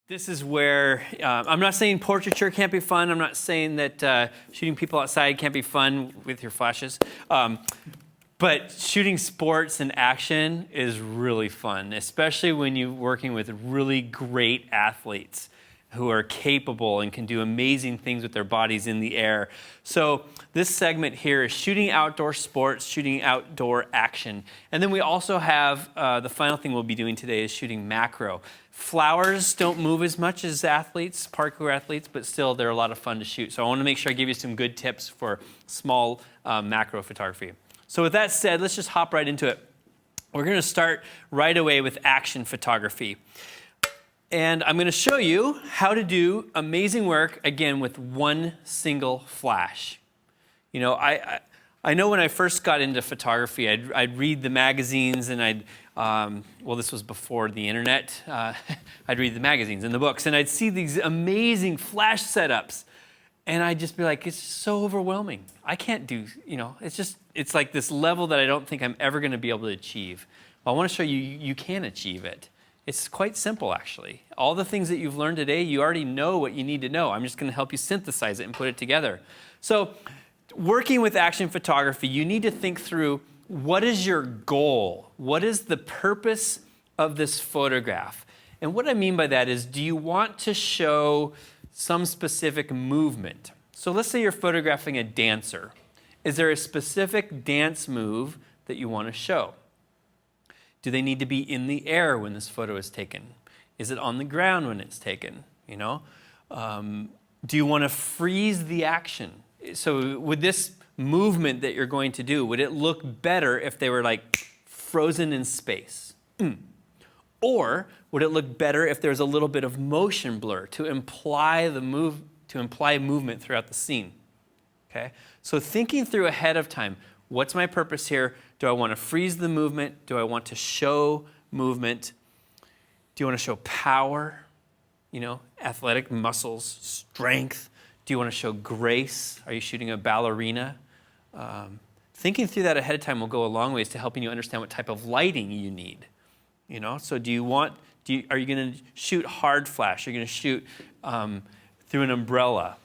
This is where I'm not saying portraiture can't be fun. I'm not saying that shooting people outside can't be fun with your flashes. But shooting sports and action is really fun, especially when you're working with really great athletes who are capable and can do amazing things with their bodies in the air. So this segment here is shooting outdoor sports, shooting outdoor action. And then we also have, the final thing we'll be doing today is shooting macro. Flowers don't move as much as athletes, parkour athletes, but still they're a lot of fun to shoot. So I want to make sure I give you some good tips for small macro photography. So with that said, let's just hop right into it. We're going to start right away with action photography. And I'm going to show you how to do amazing work, again, with one single flash. You know, I know when I first got into photography, I'd read the magazines and well, this was before the internet. I'd read the magazines and the books, and I'd see these amazing flash setups. And I'd just be like, it's so overwhelming. I can't do, you know, it's like this level that I don't think I'm ever going to be able to achieve. Well, I want to show you, you can achieve it. It's quite simple, actually. All the things that you've learned today, you already know what you need to know. I'm just going to help you synthesize it and put it together. So working with action photography, you need to think through, what is your goal? What is the purpose of this photograph? And what I mean by that is, do you want to show some specific movement? So let's say you're photographing a dancer. Is there a specific dance move that you want to show? Do they need to be in the air when this photo is taken? Is it on the ground when it's taken? You know, do you want to freeze the action? So with this movement that you're going to do, would it look better if they were like frozen in space? Or would it look better if there's a little bit of motion blur to imply movement throughout the scene? Okay, so thinking through ahead of time, what's my purpose here? Do I want to freeze the movement? Do I want to show movement? Do you want to show power? You know, athletic muscles, strength? Do you want to show grace? Are you shooting a ballerina? Thinking through that ahead of time will go a long ways to helping you understand what type of lighting you need. You know, so are you going to shoot hard flash? Are you going to shoot through an umbrella?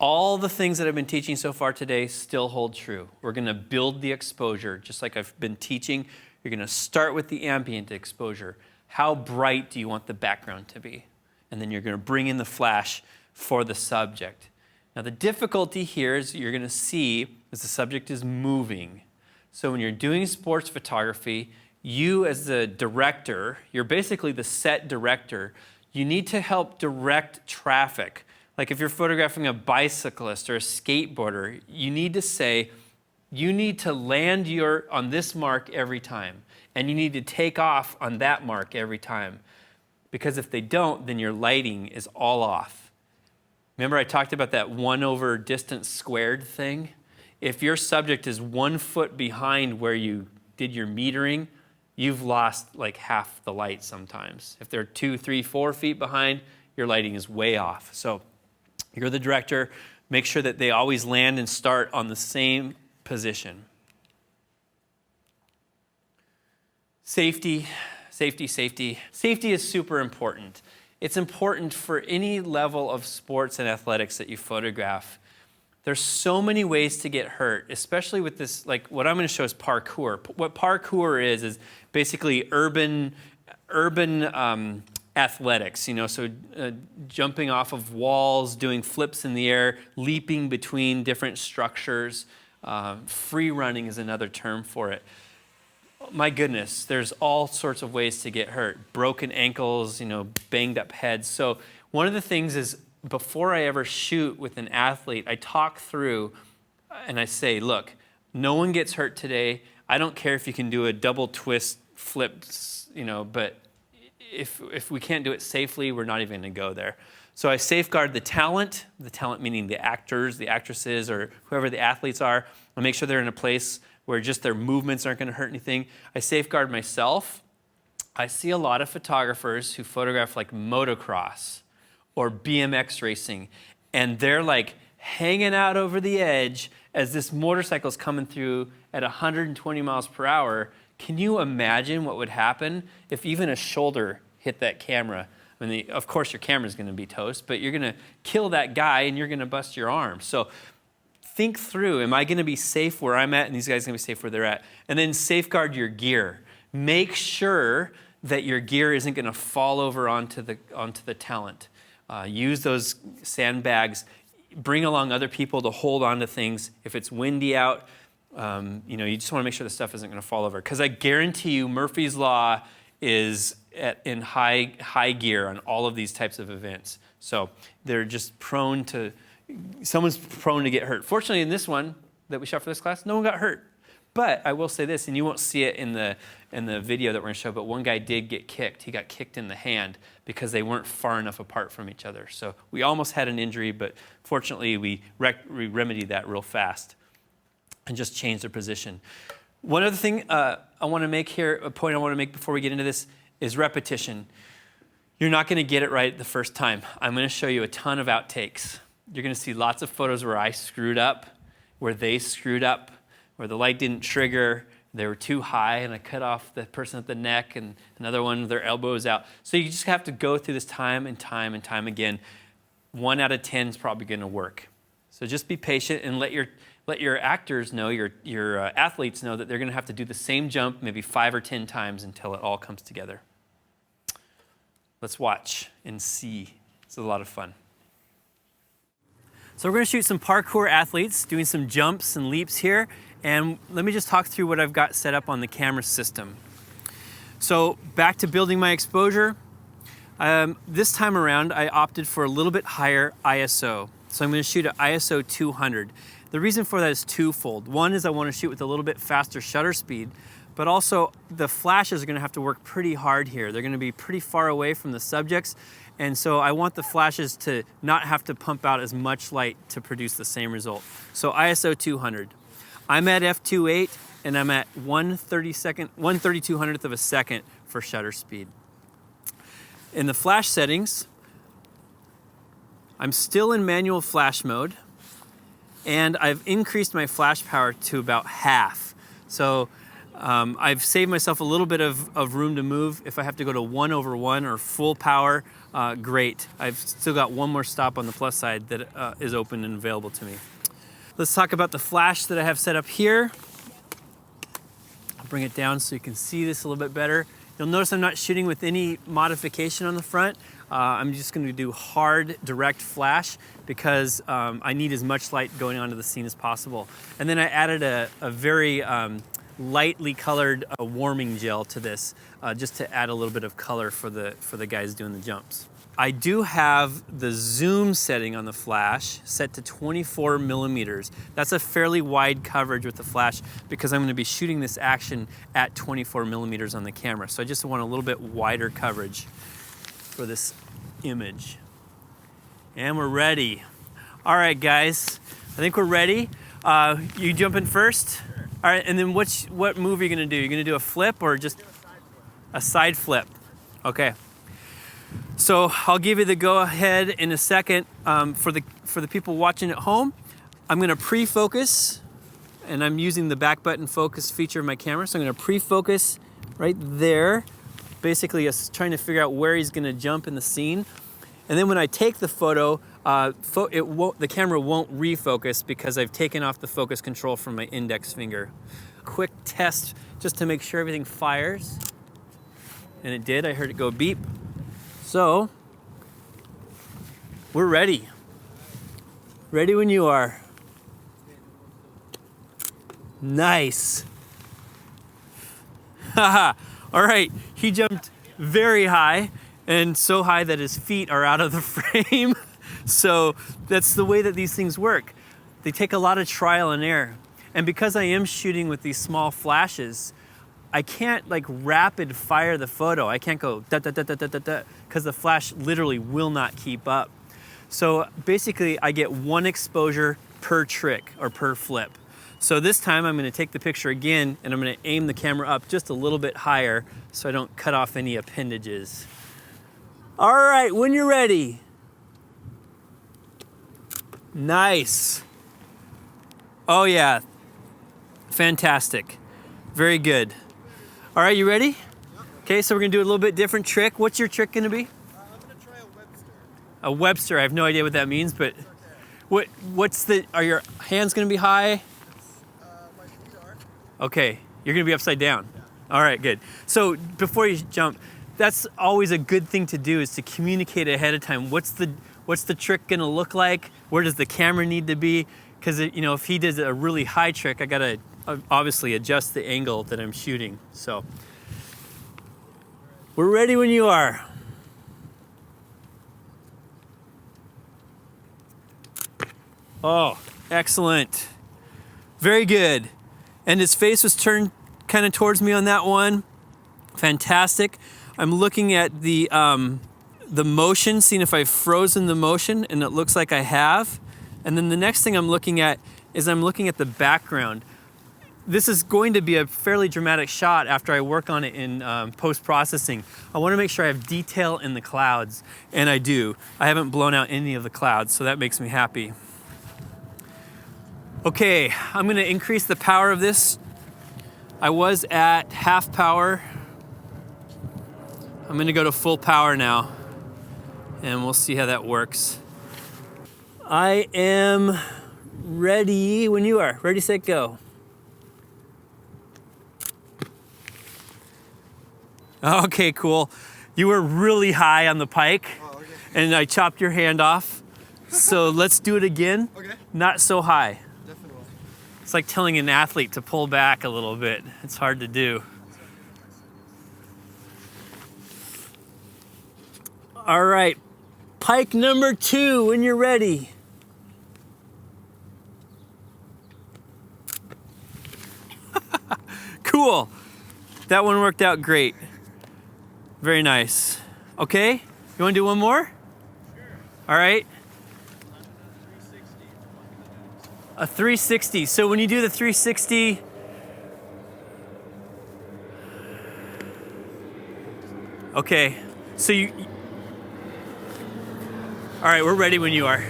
All the things that I've been teaching so far today still hold true. We're going to build the exposure, just like I've been teaching. You're going to start with the ambient exposure. How bright do you want the background to be? And then you're going to bring in the flash for the subject. Now the difficulty here is you're going to see is the subject is moving. So when you're doing sports photography, you as the director, you're basically the set director, you need to help direct traffic. Like if you're photographing a bicyclist or a skateboarder, you need to say, you need to land on this mark every time, and you need to take off on that mark every time. Because if they don't, then your lighting is all off. Remember I talked about that 1 over distance squared thing? If your subject is 1 foot behind where you did your metering, you've lost like half the light sometimes. If they're 2, 3, 4 feet behind, your lighting is way off. So you're the director. Make sure that they always land and start on the same position. Safety, safety, safety. Safety is super important. It's important for any level of sports and athletics that you photograph. There's so many ways to get hurt, especially with this, like what I'm going to show is parkour. What parkour is basically urban athletics, you know, so jumping off of walls, doing flips in the air, leaping between different structures. Free running is another term for it. My goodness, there's all sorts of ways to get hurt. Broken ankles, you know, banged up heads. So one of the things is, before I ever shoot with an athlete, I talk through and I say, look, no one gets hurt today. I don't care if you can do a double twist flip, you know, but if we can't do it safely, we're not even going to go there. So I safeguard the talent meaning the actors, the actresses, or whoever the athletes are. I make sure they're in a place where just their movements aren't going to hurt anything. I safeguard myself. I see a lot of photographers who photograph like motocross or BMX racing, and they're like hanging out over the edge as this motorcycle's coming through at 120 miles per hour. Can you imagine what would happen if even a shoulder hit that camera? Of course, your camera's going to be toast, but you're going to kill that guy and you're going to bust your arm. So think through, am I going to be safe where I'm at and these guys are going to be safe where they're at? And then safeguard your gear. Make sure that your gear isn't going to fall over onto the talent. Use those sandbags. Bring along other people to hold on to things. If it's windy out, you just want to make sure the stuff isn't going to fall over. Because I guarantee you Murphy's Law is in high gear on all of these types of events. So they're just someone's prone to get hurt. Fortunately, in this one that we shot for this class, no one got hurt. But I will say this, and you won't see it in the video that we're going to show, but one guy did get kicked. He got kicked in the hand because they weren't far enough apart from each other. So we almost had an injury, but fortunately we remedied that real fast and just changed their position. One other thing I want to make here, a point I want to make before we get into this, is repetition. You're not going to get it right the first time. I'm going to show you a ton of outtakes. You're going to see lots of photos where I screwed up, where they screwed up, where the light didn't trigger, they were too high, and I cut off the person at the neck, and another one, their elbow is out. So you just have to go through this time and time and time again. 1 out of 10 is probably going to work. So just be patient and let your actors know, your athletes know that they're going to have to do the same jump maybe 5 or 10 times until it all comes together. Let's watch and see. It's a lot of fun. So we're going to shoot some parkour athletes doing some jumps and leaps here. And let me just talk through what I've got set up on the camera system. So back to building my exposure. This time around, I opted for a little bit higher ISO. So I'm going to shoot at ISO 200. The reason for that is twofold. One is I want to shoot with a little bit faster shutter speed, but also the flashes are going to have to work pretty hard here. They're going to be pretty far away from the subjects. And so I want the flashes to not have to pump out as much light to produce the same result. So ISO 200. I'm at f2.8 and I'm at 1/3200th of a second for shutter speed. In the flash settings, I'm still in manual flash mode and I've increased my flash power to about half. So I've saved myself a little bit of room to move. If I have to go to 1/1 or full power, great. I've still got one more stop on the plus side that is open and available to me. Let's talk about the flash that I have set up here. I'll bring it down so you can see this a little bit better. You'll notice I'm not shooting with any modification on the front. I'm just going to do hard, direct flash because I need as much light going onto the scene as possible. And then I added a very lightly colored warming gel to this just to add a little bit of color for the guys doing the jumps. I do have the zoom setting on the flash set to 24 millimeters. That's a fairly wide coverage with the flash because I'm going to be shooting this action at 24 millimeters on the camera. So I just want a little bit wider coverage for this image. And we're ready. All right, guys, I think we're ready. You jump in first? All right, and then what move are you going to do? You're going to do a flip or just a side flip? Okay. So I'll give you the go-ahead in a second. For the people watching at home, I'm going to pre-focus, and I'm using the back button focus feature of my camera. So I'm going to pre-focus right there, basically trying to figure out where he's going to jump in the scene. And then when I take the photo, the camera won't refocus because I've taken off the focus control from my index finger. Quick test just to make sure everything fires. And it did. I heard it go beep. So, we're ready. Ready when you are. Nice. Haha. All right, he jumped very high, and so high that his feet are out of the frame. So that's the way that these things work. They take a lot of trial and error. And because I am shooting with these small flashes, I can't like rapid fire the photo. I can't go da da da da da da da because the flash literally will not keep up. So basically I get one exposure per trick or per flip. So this time I'm going to take the picture again and I'm going to aim the camera up just a little bit higher so I don't cut off any appendages. All right, when you're ready. Nice. Oh yeah, fantastic. Very good. All right, you ready? Okay, so we're gonna do a little bit different trick. What's your trick gonna be? I'm gonna a Webster. I have no idea what that means, but what's the? Are your hands going to be high? My feet are. Okay, you're going to be upside down. All right, good. So before you jump, that's always a good thing to do, is to communicate ahead of time. What's the trick going to look like? Where does the camera need to be? Because if he does a really high trick, I got to obviously adjust the angle that I'm shooting. So we're ready when you are. Oh, excellent. Very good. And his face was turned kind of towards me on that one. Fantastic. I'm looking at the motion, seeing if I've frozen the motion, and it looks like I have. And then the next thing I'm looking at is I'm looking at the background. This is going to be a fairly dramatic shot after I work on it in post-processing. I want to make sure I have detail in the clouds, and I do. I haven't blown out any of the clouds, so that makes me happy. Okay, I'm going to increase the power of this. I was at half power. I'm going to go to full power now, and we'll see how that works. I am ready when you are. Ready, set, go. Okay, cool. You were really high on the pike, and I chopped your hand off. So let's do it again. Okay. Not so high. Definitely. It's like telling an athlete to pull back a little bit. It's hard to do. All right, pike number 2 when you're ready. Cool. That one worked out great. Very nice. Okay, you want to do one more? Sure. All right. A 360. So when you do the 360, okay. So all right, we're ready when you are.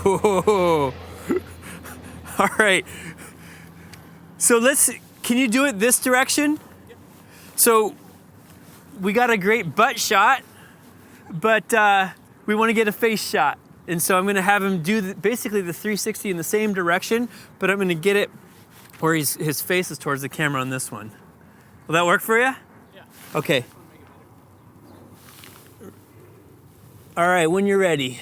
Whoa. All right. So can you do it this direction? Yep. So we got a great butt shot, but we want to get a face shot. And so I'm going to have him do basically the 360 in the same direction, but I'm going to get it where his face is towards the camera on this one. Will that work for you? Yeah. Okay. All right, when you're ready.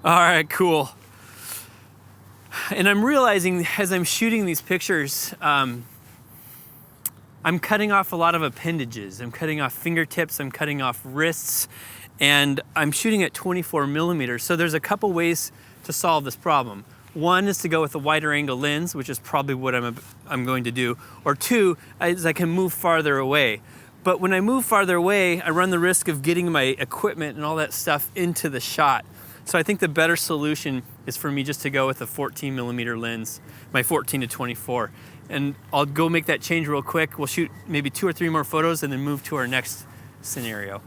All right, cool. And I'm realizing as I'm shooting these pictures, I'm cutting off a lot of appendages. I'm cutting off fingertips, I'm cutting off wrists, and I'm shooting at 24 millimeters. So there's a couple ways to solve this problem. One is to go with a wider angle lens, which is probably what I'm going to do. Or two is I can move farther away. But when I move farther away, I run the risk of getting my equipment and all that stuff into the shot. So I think the better solution is for me just to go with a 14 millimeter lens, my 14 to 24. And I'll go make that change real quick. We'll shoot maybe 2 or 3 more photos and then move to our next scenario.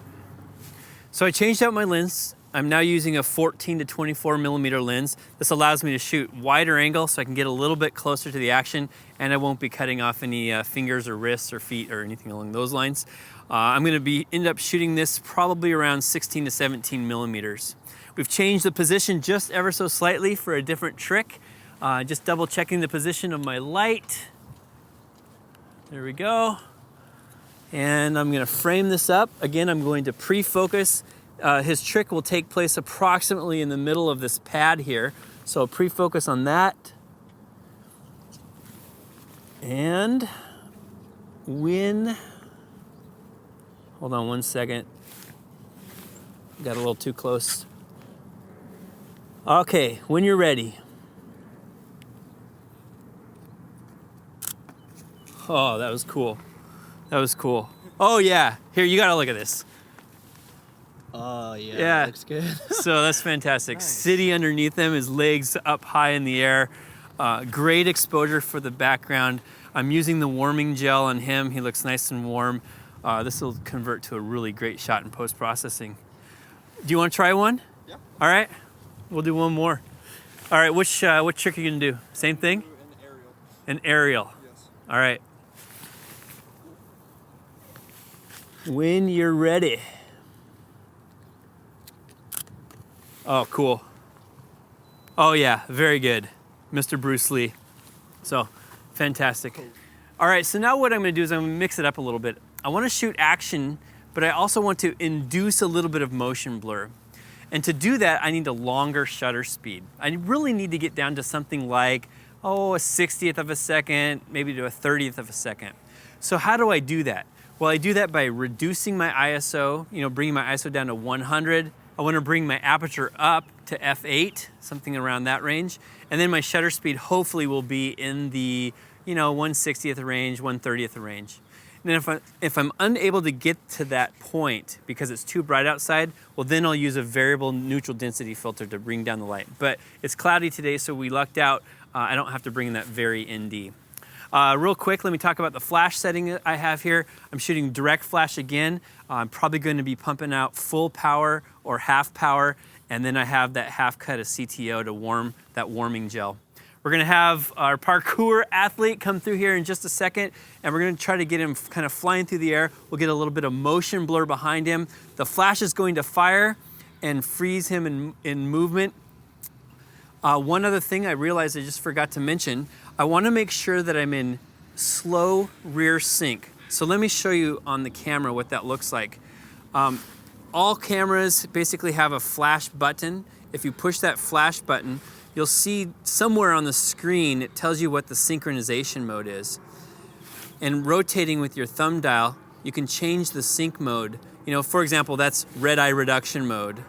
So I changed out my lens. I'm now using a 14 to 24 millimeter lens. This allows me to shoot wider angle so I can get a little bit closer to the action, and I won't be cutting off any fingers or wrists or feet or anything along those lines. I'm going to end up shooting this probably around 16 to 17 millimeters. We've changed the position just ever so slightly for a different trick. Just double checking the position of my light. There we go. And I'm going to frame this up. Again, I'm going to pre-focus. His trick will take place approximately in the middle of this pad here. So pre-focus on that. And hold on one second. Got a little too close. Okay, when you're ready. Oh, that was cool. That was cool. Oh yeah, here, you gotta look at this. Oh yeah, Yeah. looks good. So that's fantastic. Nice. City underneath him, his legs up high in the air. Great exposure for the background. I'm using the warming gel on him. He looks nice and warm. This will convert to a really great shot in post-processing. Do you want to try one? Yeah. All right, we'll do one more. All right, which trick are you gonna do? Same thing? An aerial. An aerial. Yes. All right. When you're ready. Oh, cool. Oh yeah, very good. Mr. Bruce Lee. So, fantastic. All right, so now what I'm gonna do is I'm gonna mix it up a little bit. I wanna shoot action, but I also want to induce a little bit of motion blur. And to do that, I need a longer shutter speed. I really need to get down to something like, a 60th of a second, maybe to a 30th of a second. So how do I do that? Well, I do that by reducing my ISO, bringing my ISO down to 100. I want to bring my aperture up to f8, something around that range. And then my shutter speed hopefully will be in the 1/60th range, 1/30th range. And then if I'm unable to get to that point because it's too bright outside, well then I'll use a variable neutral density filter to bring down the light. But it's cloudy today, so we lucked out. I don't have to bring in that very ND. Real quick, let me talk about the flash setting that I have here. I'm shooting direct flash again. I'm probably going to be pumping out full power or half power, and then I have that half cut of CTO to warm that warming gel. We're going to have our parkour athlete come through here in just a second, and we're going to try to get him kind of flying through the air. We'll get a little bit of motion blur behind him. The flash is going to fire and freeze him in movement. One other thing I realized I just forgot to mention, I want to make sure that I'm in slow rear sync. So let me show you on the camera what that looks like. All cameras basically have a flash button. If you push that flash button, you'll see somewhere on the screen, it tells you what the synchronization mode is. And rotating with your thumb dial, you can change the sync mode. For example, that's red eye reduction mode.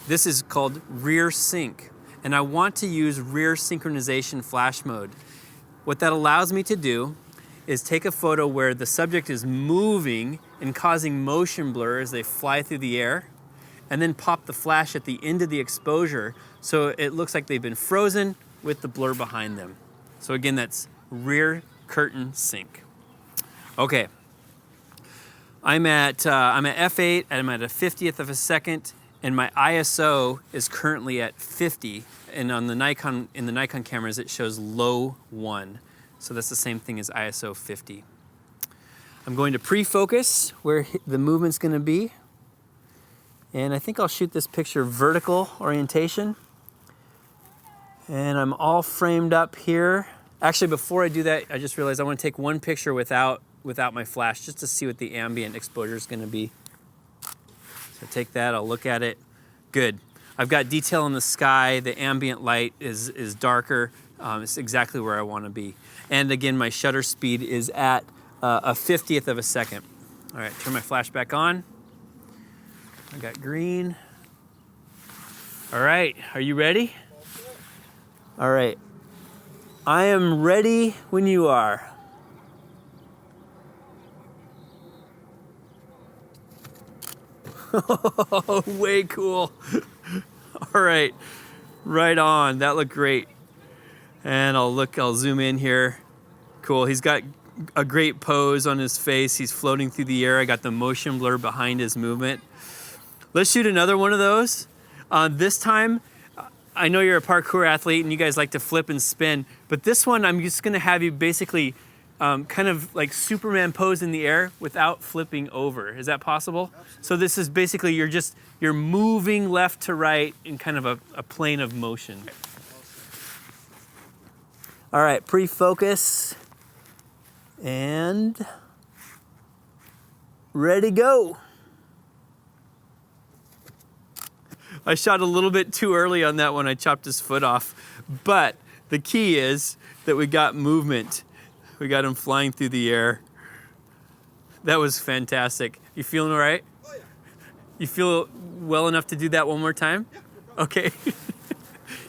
This is called rear sync. And I want to use rear synchronization flash mode. What that allows me to do is take a photo where the subject is moving and causing motion blur as they fly through the air, and then pop the flash at the end of the exposure so it looks like they've been frozen with the blur behind them. So again, that's rear curtain sync. Okay, I'm at f8, I'm at a 50th of a second, and my ISO is currently at 50, and in the Nikon cameras it shows low 1. So that's the same thing as ISO 50. I'm going to pre-focus where the movement's going to be, and I think I'll shoot this picture vertical orientation. And I'm all framed up here. Actually, before I do that, I just realized I want to take one picture without my flash just to see what the ambient exposure is going to be. So take that, I'll look at it. Good. I've got detail in the sky. The ambient light is darker. It's exactly where I want to be. And again, my shutter speed is at a 50th of a second. All right, turn my flash back on. I got green. All right, are you ready? All right. I am ready when you are. Way cool. All right, right on. That looked great. And I'll zoom in here. Cool, he's got a great pose on his face. He's floating through the air. I got the motion blur behind his movement. Let's shoot another one of those. This time, I know you're a parkour athlete and you guys like to flip and spin, but this one I'm just gonna have you basically kind of like Superman pose in the air without flipping over. Is that possible? Absolutely. So this is basically you're moving left to right in kind of a plane of motion. All right, pre-focus and ready, go. I shot a little bit too early on that one. I chopped his foot off, but the key is that we got movement. We got him flying through the air. That was fantastic. You feeling all right? Oh, yeah. You feel well enough to do that one more time? Yeah, no problem. Okay.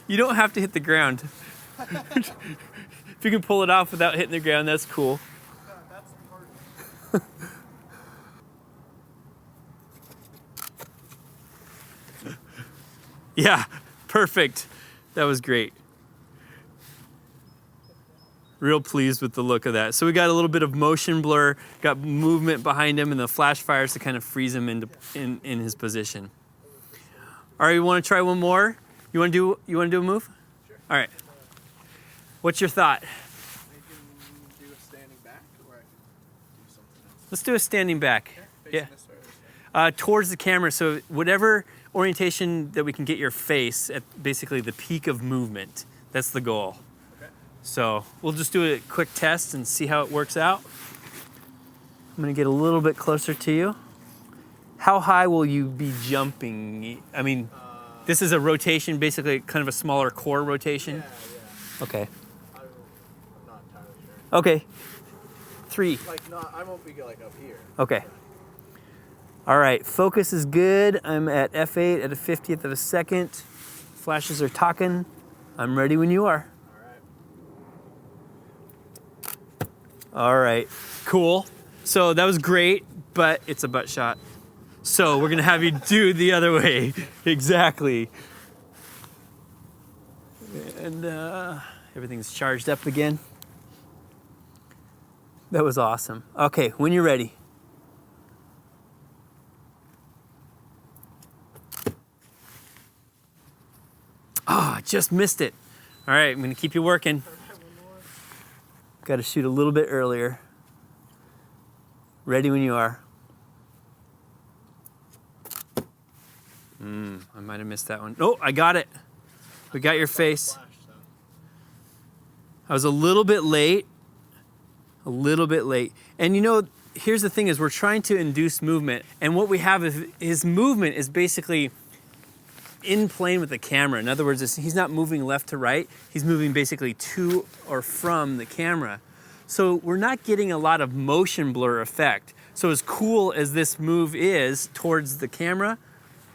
You don't have to hit the ground. If you can pull it off without hitting the ground, that's cool. That's the part. Yeah, perfect. That was great. Real pleased with the look of that. So we got a little bit of motion blur, got movement behind him, and the flash fires to kind of freeze him in his position. All right, you want to try one more? You want to do a move? Sure. All right. What's your thought? Let's do a standing back. Facing Yeah. this way. Towards the camera, so whatever orientation that we can get your face at basically the peak of movement. That's the goal. Okay. So we'll just do a quick test and see how it works out. I'm gonna get a little bit closer to you. How high will you be jumping? I mean, this is a rotation, basically kind of a smaller core rotation. Yeah. Okay. I'm not entirely sure. Okay. 3. Like, not. I won't be like up here. Okay. All right, focus is good. I'm at F8 at a 50th of a second. Flashes are talking. I'm ready when you are. All right. All right, cool. So that was great, but it's a butt shot. So we're gonna have you do the other way. Exactly. And everything's charged up again. That was awesome. Okay, when you're ready. Ah, just missed it. All right, I'm gonna keep you working. Got to shoot a little bit earlier. Ready when you are. I might have missed that one. Oh, I got it. We got your face. Flash, so. I was a little bit late. A little bit late. And you know, here's the thing is we're trying to induce movement. And what we have is his movement is basically in plane with the camera. In other words, he's not moving left to right. He's moving basically to or from the camera. So we're not getting a lot of motion blur effect. So as cool as this move is towards the camera,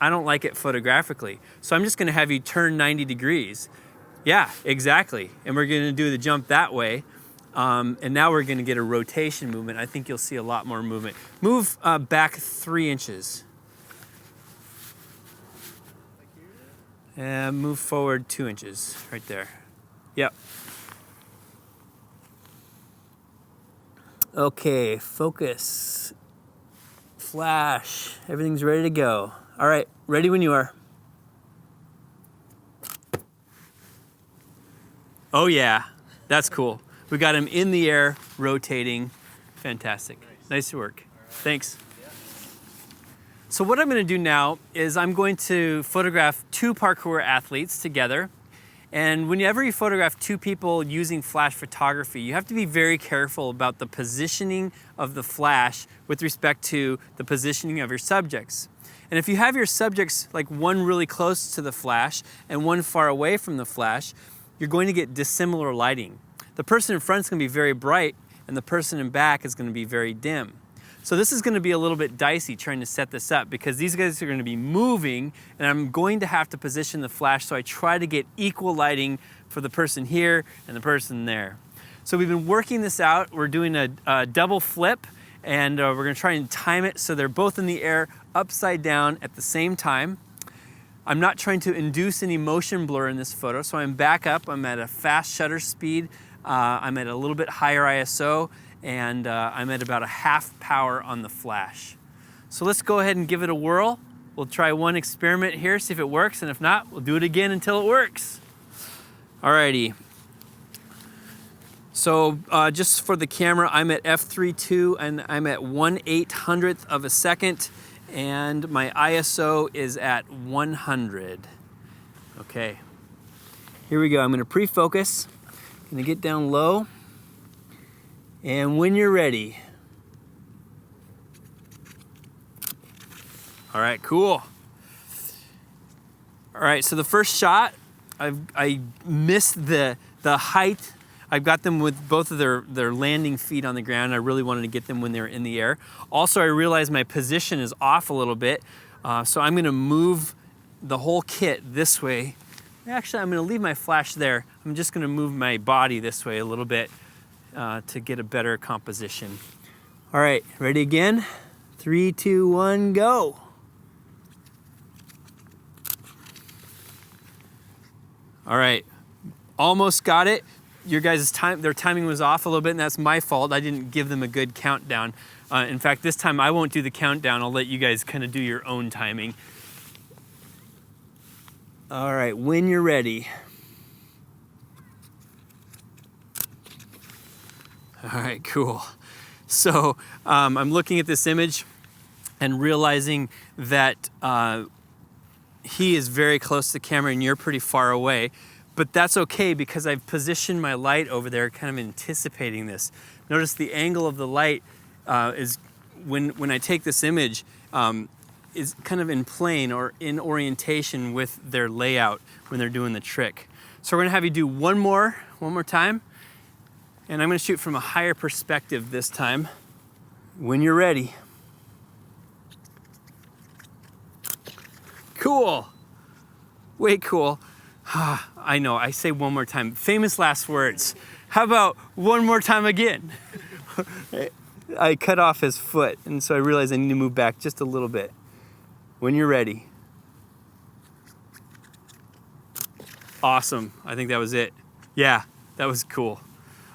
I don't like it photographically. So I'm just gonna have you turn 90 degrees. Yeah, exactly. And we're gonna do the jump that way. And now we're gonna get a rotation movement. I think you'll see a lot more movement. Move back 3 inches. And move forward 2 inches, right there. Yep. Okay, focus. Flash, everything's ready to go. All right, ready when you are. Oh yeah, that's cool. We got him in the air, rotating. Fantastic. Nice work. Thanks. So what I'm gonna do now is I'm going to photograph 2 parkour athletes together. And whenever you photograph 2 people using flash photography, you have to be very careful about the positioning of the flash with respect to the positioning of your subjects. And if you have your subjects like one really close to the flash and one far away from the flash, you're going to get dissimilar lighting. The person in front is gonna be very bright and the person in back is gonna be very dim. So this is gonna be a little bit dicey trying to set this up because these guys are gonna be moving and I'm going to have to position the flash so I try to get equal lighting for the person here and the person there. So we've been working this out. We're doing a double flip and we're gonna try and time it so they're both in the air upside down at the same time. I'm not trying to induce any motion blur in this photo, so I'm back up. I'm at a fast shutter speed. I'm at a little bit higher ISO, and I'm at about a half power on the flash. So let's go ahead and give it a whirl. We'll try one experiment here, see if it works, and if not, we'll do it again until it works. Alrighty. So just for the camera, I'm at f3.2 and I'm at 1/800th of a second, and my ISO is at 100. Okay, here we go. I'm gonna pre-focus. Gonna get down low. And when you're ready. All right, cool. All right, so the first shot, I missed the height. I've got them with both of their landing feet on the ground. I really wanted to get them when they were in the air. Also, I realized my position is off a little bit, so I'm gonna move the whole kit this way. Actually, I'm gonna leave my flash there. I'm just gonna move my body this way a little bit to get a better composition. All right, ready again? 3, 2, 1, go. All right, almost got it. Your guys' their timing was off a little bit, and that's my fault. I didn't give them a good countdown. In fact, this time I won't do the countdown. I'll let you guys kind of do your own timing. All right, when you're ready. All right, cool. So I'm looking at this image and realizing that he is very close to the camera and you're pretty far away. But that's okay because I've positioned my light over there kind of anticipating this. Notice the angle of the light is, when I take this image, is kind of in plane or in orientation with their layout when they're doing the trick. So we're gonna have you do one more time. And I'm gonna shoot from a higher perspective this time. When you're ready. Cool. Way cool. I know, I say one more time. Famous last words. How about one more time again? I cut off his foot, and so I realized I need to move back just a little bit. When you're ready. Awesome. I think that was it. Yeah, that was cool.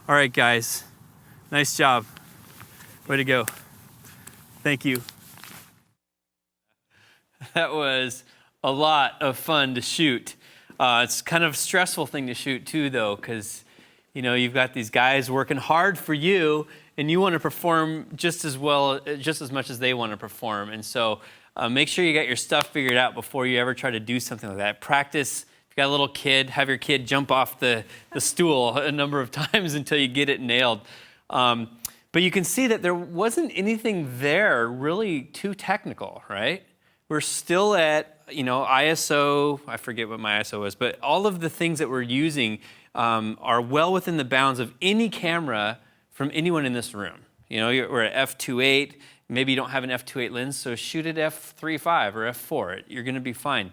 All right, guys. Nice job. Way to go. Thank you. That was a lot of fun to shoot. It's kind of a stressful thing to shoot too, though, because you've got these guys working hard for you, and you want to perform just as well, just as much as they want to perform. And so make sure you got your stuff figured out before you ever try to do something like that. Practice. If you got a little kid, have your kid jump off the stool a number of times until you get it nailed. But you can see that there wasn't anything there really too technical, right? We're still at ISO, I forget what my ISO is, but all of the things that we're using are well within the bounds of any camera from anyone in this room. We're at f2.8, maybe you don't have an f2.8 lens, so shoot at f3.5 or f4, you're gonna be fine.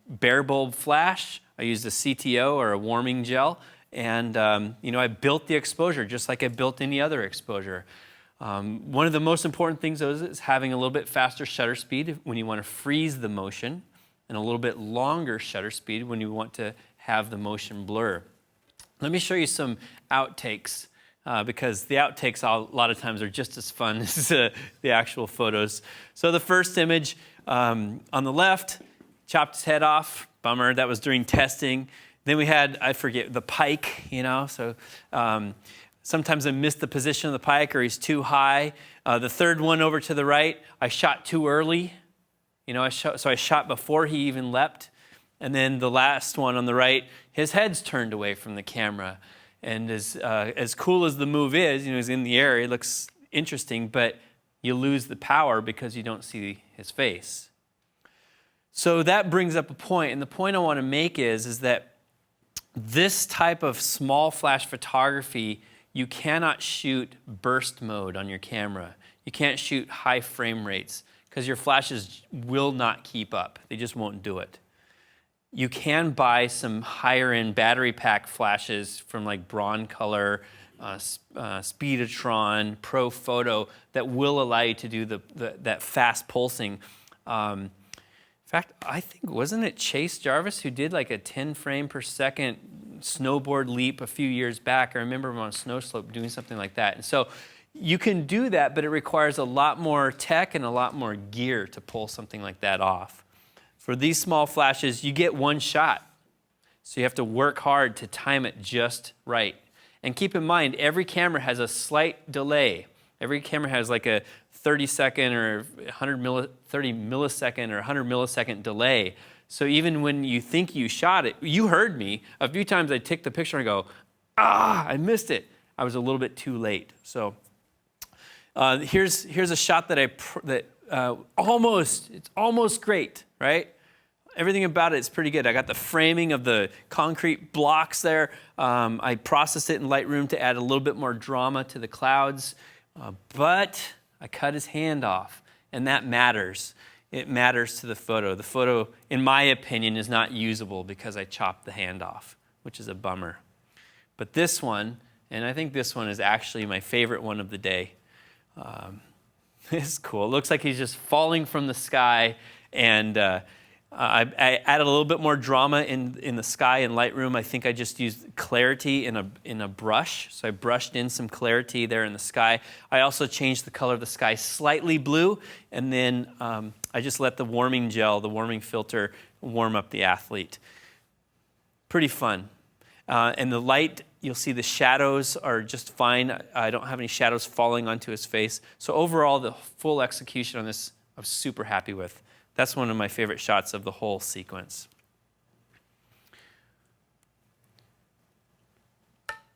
Bare bulb flash, I used a CTO or a warming gel, and I built the exposure just like I built any other exposure. One of the most important things though is having a little bit faster shutter speed when you want to freeze the motion, and a little bit longer shutter speed when you want to have the motion blur. Let me show you some outtakes because the outtakes a lot of times are just as fun as the actual photos. So the first image on the left, chopped his head off, bummer, that was during testing. Then we had, I forget, the pike, so sometimes I miss the position of the pike or he's too high. The third one over to the right, I shot too early. So I shot before he even leapt. And then the last one on the right, his head's turned away from the camera. And as cool as the move is, he's in the air, it looks interesting, but you lose the power because you don't see his face. So that brings up a point, and the point I want to make is that this type of small flash photography, you cannot shoot burst mode on your camera. You can't shoot high frame rates because your flashes will not keep up. They just won't do it. You can buy some higher end battery pack flashes from like Broncolor, Speedotron, Pro Photo that will allow you to do that fast pulsing. In fact, I think, wasn't it Chase Jarvis who did like a 10 frame per second snowboard leap a few years back? I remember him on a snow slope doing something like that. And so you can do that, but it requires a lot more tech and a lot more gear to pull something like that off. For these small flashes, you get one shot. So you have to work hard to time it just right. And keep in mind, every camera has a slight delay. Every camera has like a 30-second or 30 millisecond or 100 millisecond delay. So even when you think you shot it, you heard me. A few times I take the picture and go, I missed it. I was a little bit too late. So here's a shot that it's almost great, right? Everything about it is pretty good. I got the framing of the concrete blocks there. I processed it in Lightroom to add a little bit more drama to the clouds, but I cut his hand off, and that matters. It matters to the photo. The photo, in my opinion, is not usable because I chopped the hand off, which is a bummer. But this one, and I think this one is actually my favorite one of the day. It's cool. It looks like he's just falling from the sky, and I added a little bit more drama in the sky in Lightroom. I think I just used clarity in a brush. So I brushed in some clarity there in the sky. I also changed the color of the sky slightly blue, and then I just let the warming gel, the warming filter, warm up the athlete. Pretty fun. And the light, You'll see the shadows are just fine. I don't have any shadows falling onto his face. So overall, the full execution on this, I'm super happy with. That's one of my favorite shots of the whole sequence.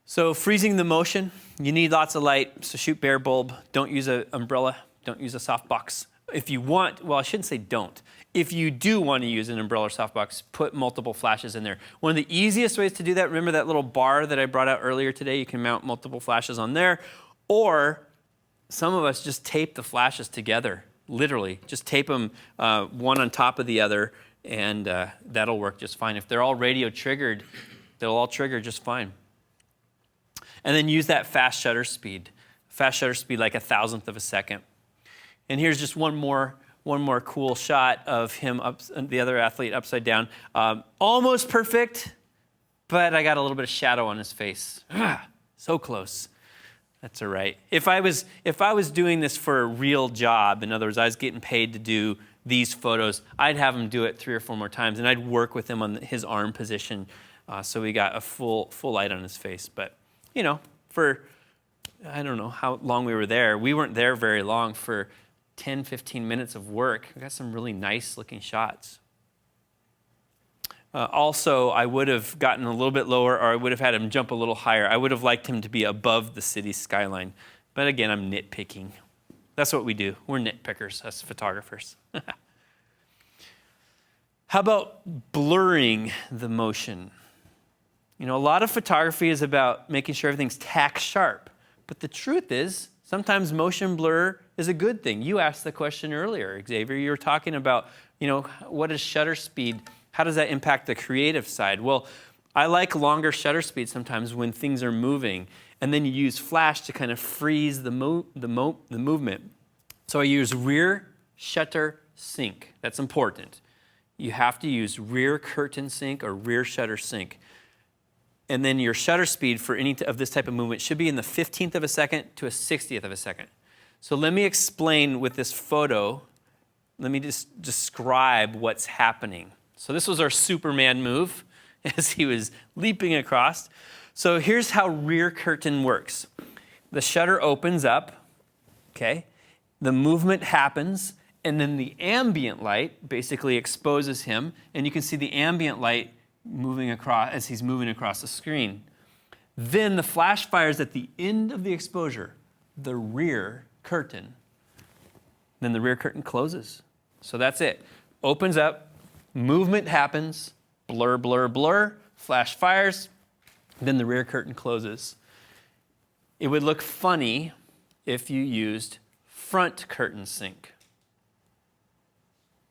So freezing the motion, you need lots of light, so shoot bare bulb. Don't use an umbrella. Don't use a softbox. If you want, well, I shouldn't say don't. If you do want to use an umbrella or softbox, put multiple flashes in there. One of the easiest ways to do that, remember that little bar that I brought out earlier today? You can mount multiple flashes on there. Or some of us just tape the flashes together, literally. Just tape them one on top of the other, and that'll work just fine. If they're all radio triggered, they'll all trigger just fine. And then use that fast shutter speed. Fast shutter speed like 1,000th of a second. And here's just one more cool shot of him, the other athlete upside down. Almost perfect, but I got a little bit of shadow on his face. So close. That's all right. If I was doing this for a real job, in other words, I was getting paid to do these photos, I'd have him do it 3 or 4 more times, and I'd work with him on his arm position, so we got a full light on his face. But you know, for I don't know how long we were there. We weren't there very long. For 10, 15 minutes of work, we got some really nice looking shots. Also, I would have gotten a little bit lower, or I would have had him jump a little higher. I would have liked him to be above the city skyline. But again, I'm nitpicking. That's what we do. We're nitpickers, us photographers. How about blurring the motion? You know, a lot of photography is about making sure everything's tack sharp. But the truth is, sometimes motion blur is a good thing. You asked the question earlier, Xavier. You were talking about, you know, what is shutter speed? How does that impact the creative side? Well, I like longer shutter speed sometimes when things are moving. And then you use flash to kind of freeze the movement. So I use rear shutter sync. That's important. You have to use rear curtain sync or rear shutter sync. And then your shutter speed for any of this type of movement should be in the 15th of a second to a 60th of a second. So let me explain with this photo. Let me just describe what's happening. So this was our Superman move as he was leaping across. So here's how rear curtain works. The shutter opens up, okay? The movement happens, and then the ambient light basically exposes him, and you can see the ambient light moving across as he's moving across the screen. Then the flash fires at the end of the exposure, the rear curtain. Then the rear curtain closes. So that's it. Opens up, movement happens, blur, blur, blur, flash fires, then the rear curtain closes. It would look funny if you used front curtain sync.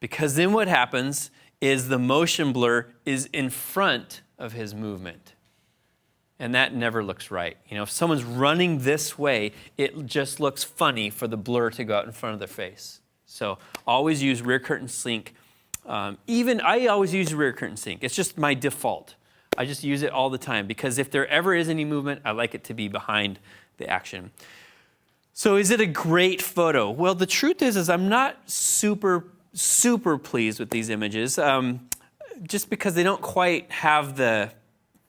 Because then what happens is the motion blur is in front of his movement. And that never looks right. You know, if someone's running this way, it just looks funny for the blur to go out in front of their face. So always use rear curtain sync. I always use rear curtain sync. It's just my default. I just use it all the time because if there ever is any movement, I like it to be behind the action. So is it a great photo? Well, the truth is I'm not super pleased with these images, just because they don't quite have the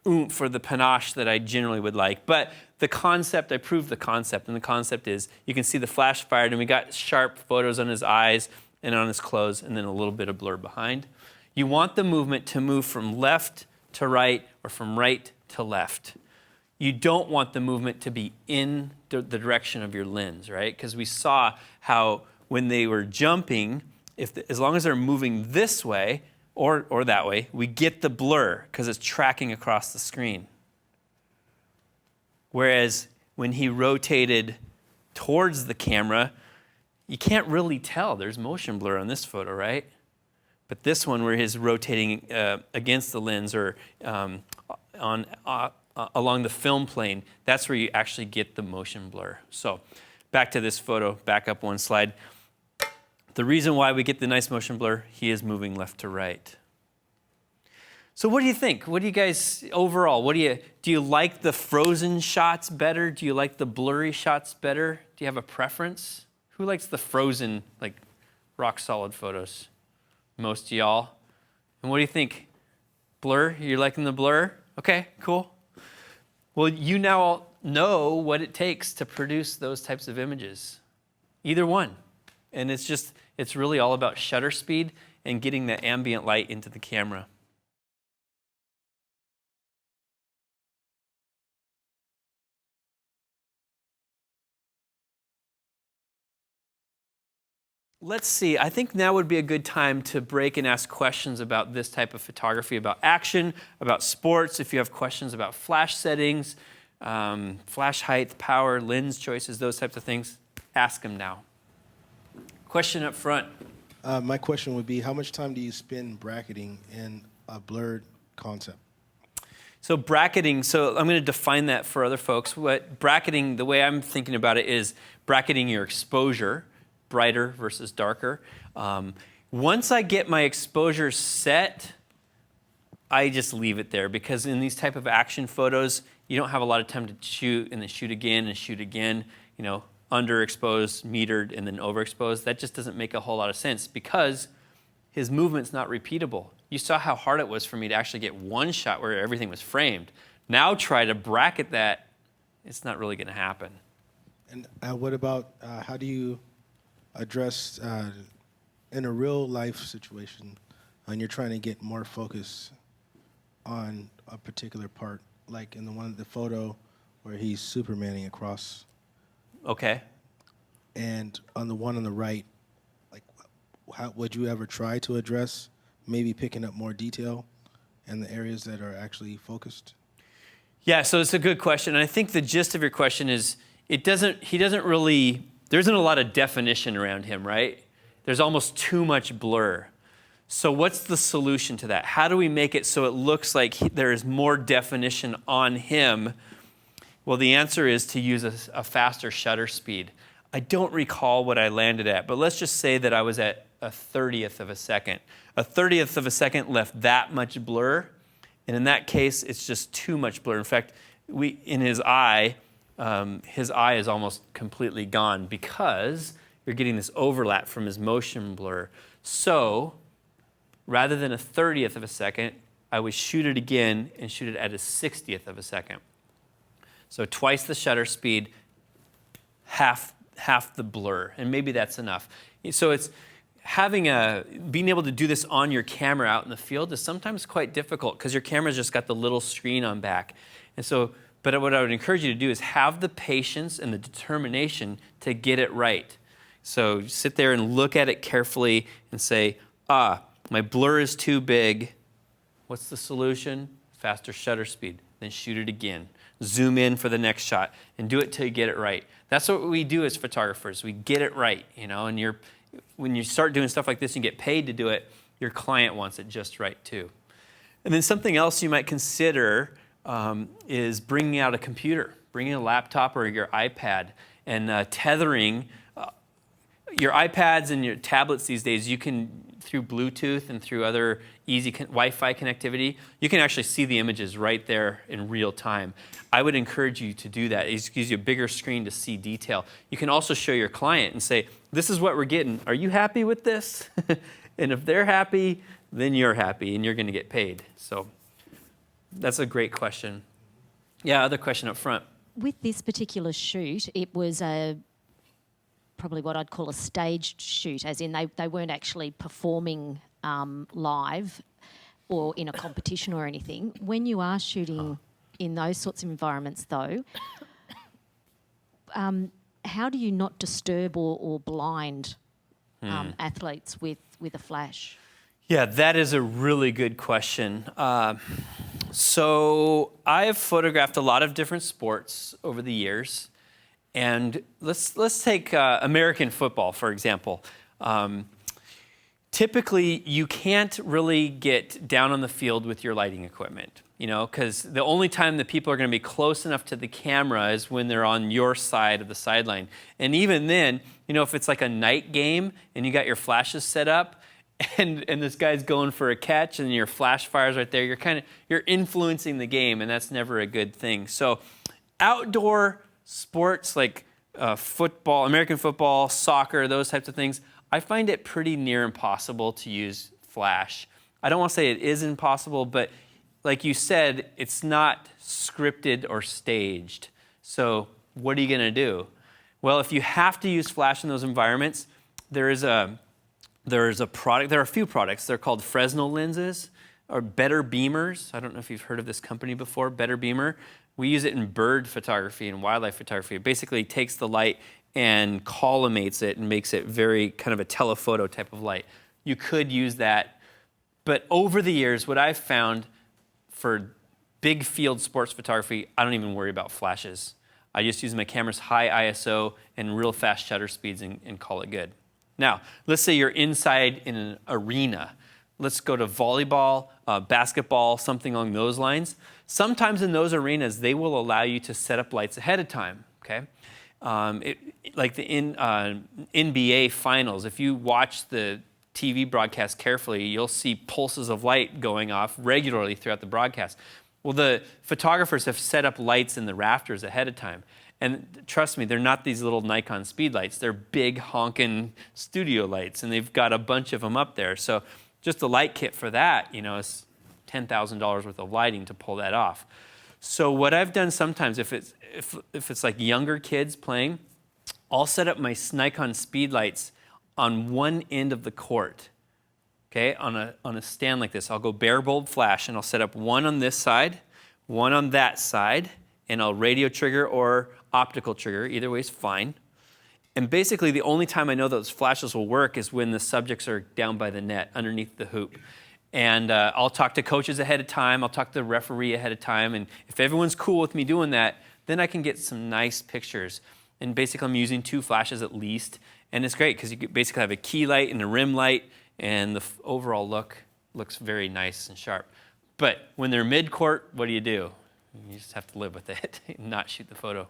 oomph or the panache that I generally would like. But the concept, I proved the concept, and the concept is you can see the flash fired, and we got sharp photos on his eyes and on his clothes, and then a little bit of blur behind. You want the movement to move from left to right or from right to left. You don't want the movement to be in the direction of your lens, right? Because we saw how when they were jumping, as long as they're moving this way or that way, we get the blur because it's tracking across the screen. Whereas when he rotated towards the camera, you can't really tell. There's motion blur on this photo, right? But this one where he's rotating against the lens or along the film plane, that's where you actually get the motion blur. So back to this photo, back up one slide. The reason why we get the nice motion blur, he is moving left to right. So what do you think? What do you guys, overall, do you like the frozen shots better? Do you like the blurry shots better? Do you have a preference? Who likes the frozen, like rock solid photos? Most of y'all. And what do you think? Blur? You're liking the blur? Okay, cool. Well, you now know what it takes to produce those types of images. Either one. And it's really all about shutter speed and getting the ambient light into the camera. Let's see, I think now would be a good time to break and ask questions about this type of photography, about action, about sports. If you have questions about flash settings, flash height, power, lens choices, those types of things, ask them now. Question up front. My question would be, how much time do you spend bracketing in a blurred concept? So bracketing, so I'm going to define that for other folks. What bracketing, the way I'm thinking about it is bracketing your exposure, brighter versus darker. Once I get my exposure set, I just leave it there, because in these type of action photos, you don't have a lot of time to shoot and then shoot again and shoot again, you know, underexposed, metered, and then overexposed. That just doesn't make a whole lot of sense, because his movement's not repeatable. You saw how hard it was for me to actually get one shot where everything was framed. Now try to bracket that, it's not really gonna happen. And what about, how do you address, in a real life situation, when you're trying to get more focus on a particular part, like in the photo where he's Supermaning across? Okay. And on the one on the right, like, how would you ever try to address maybe picking up more detail in the areas that are actually focused? Yeah, so it's a good question. And I think the gist of your question is, he doesn't really, there isn't a lot of definition around him, right? There's almost too much blur. So what's the solution to that? How do we make it so it looks like there is more definition on him? Well, the answer is to use a faster shutter speed. I don't recall what I landed at, but let's just say that I was at a 30th of a second. A 30th of a second left that much blur, and in that case, it's just too much blur. In fact, in his eye is almost completely gone, because you're getting this overlap from his motion blur. So rather than a 30th of a second, I would shoot it again and shoot it at a 60th of a second. So twice the shutter speed, half the blur, and maybe that's enough. So it's being able to do this on your camera out in the field is sometimes quite difficult, because your camera's just got the little screen on back. And so, but what I would encourage you to do is have the patience and the determination to get it right. So sit there and look at it carefully and say, my blur is too big. What's the solution? Faster shutter speed. Then shoot it again. Zoom in for the next shot and do it till you get it right. That's what we do as photographers. We get it right, you know, and when you start doing stuff like this and get paid to do it, your client wants it just right too. And then something else you might consider is bringing out a computer, bringing a laptop or your iPad, and tethering your iPads and your tablets these days. You can, through Bluetooth and through other easy Wi-Fi connectivity, you can actually see the images right there in real time. I would encourage you to do that. It gives you a bigger screen to see detail. You can also show your client and say, this is what we're getting. Are you happy with this? And if they're happy, then you're happy and you're going to get paid. So that's a great question. Yeah, other question up front. With this particular shoot, it was probably what I'd call a staged shoot, as in they weren't actually performing live or in a competition or anything. When you are shooting in those sorts of environments, though, how do you not disturb or blind athletes with a flash? Yeah, that is a really good question. So I've photographed a lot of different sports over the years. And let's take American football, for example. Typically, you can't really get down on the field with your lighting equipment, you know, because the only time that people are going to be close enough to the camera is when they're on your side of the sideline. And even then, you know, if it's like a night game and you got your flashes set up, and this guy's going for a catch and your flash fires right there, you're influencing the game, and that's never a good thing. So outdoor sports like football, American football, soccer, those types of things, I find it pretty near impossible to use flash. I don't want to say it is impossible, but like you said, it's not scripted or staged. So what are you going to do? Well, if you have to use flash in those environments, there is a product. There are a few products. They're called Fresnel lenses or Better Beamers. I don't know if you've heard of this company before, Better Beamer. We use it in bird photography and wildlife photography. It basically takes the light and collimates it and makes it very kind of a telephoto type of light. You could use that. But over the years, what I've found for big field sports photography, I don't even worry about flashes. I just use my camera's high ISO and real fast shutter speeds and call it good. Now, let's say you're inside in an arena. Let's go to volleyball, basketball, something along those lines. Sometimes in those arenas, they will allow you to set up lights ahead of time, okay? Like the NBA finals, if you watch the TV broadcast carefully, you'll see pulses of light going off regularly throughout the broadcast. Well, the photographers have set up lights in the rafters ahead of time. And trust me, they're not these little Nikon speed lights. They're big honking studio lights, and they've got a bunch of them up there. So just the light kit for that, is $10,000 worth of lighting to pull that off. So what I've done sometimes, if it's like younger kids playing, I'll set up my Nikon speed lights on one end of the court, okay, on a stand like this. I'll go bare bulb flash, and I'll set up one on this side, one on that side, and I'll radio trigger or optical trigger. Either way is fine. And basically, the only time I know those flashes will work is when the subjects are down by the net, underneath the hoop. And I'll talk to coaches ahead of time. I'll talk to the referee ahead of time. And if everyone's cool with me doing that, then I can get some nice pictures. And basically, I'm using 2 flashes at least. And it's great because you basically have a key light and a rim light, and the overall look looks very nice and sharp. But when they're mid-court, what do? You just have to live with it and not shoot the photo.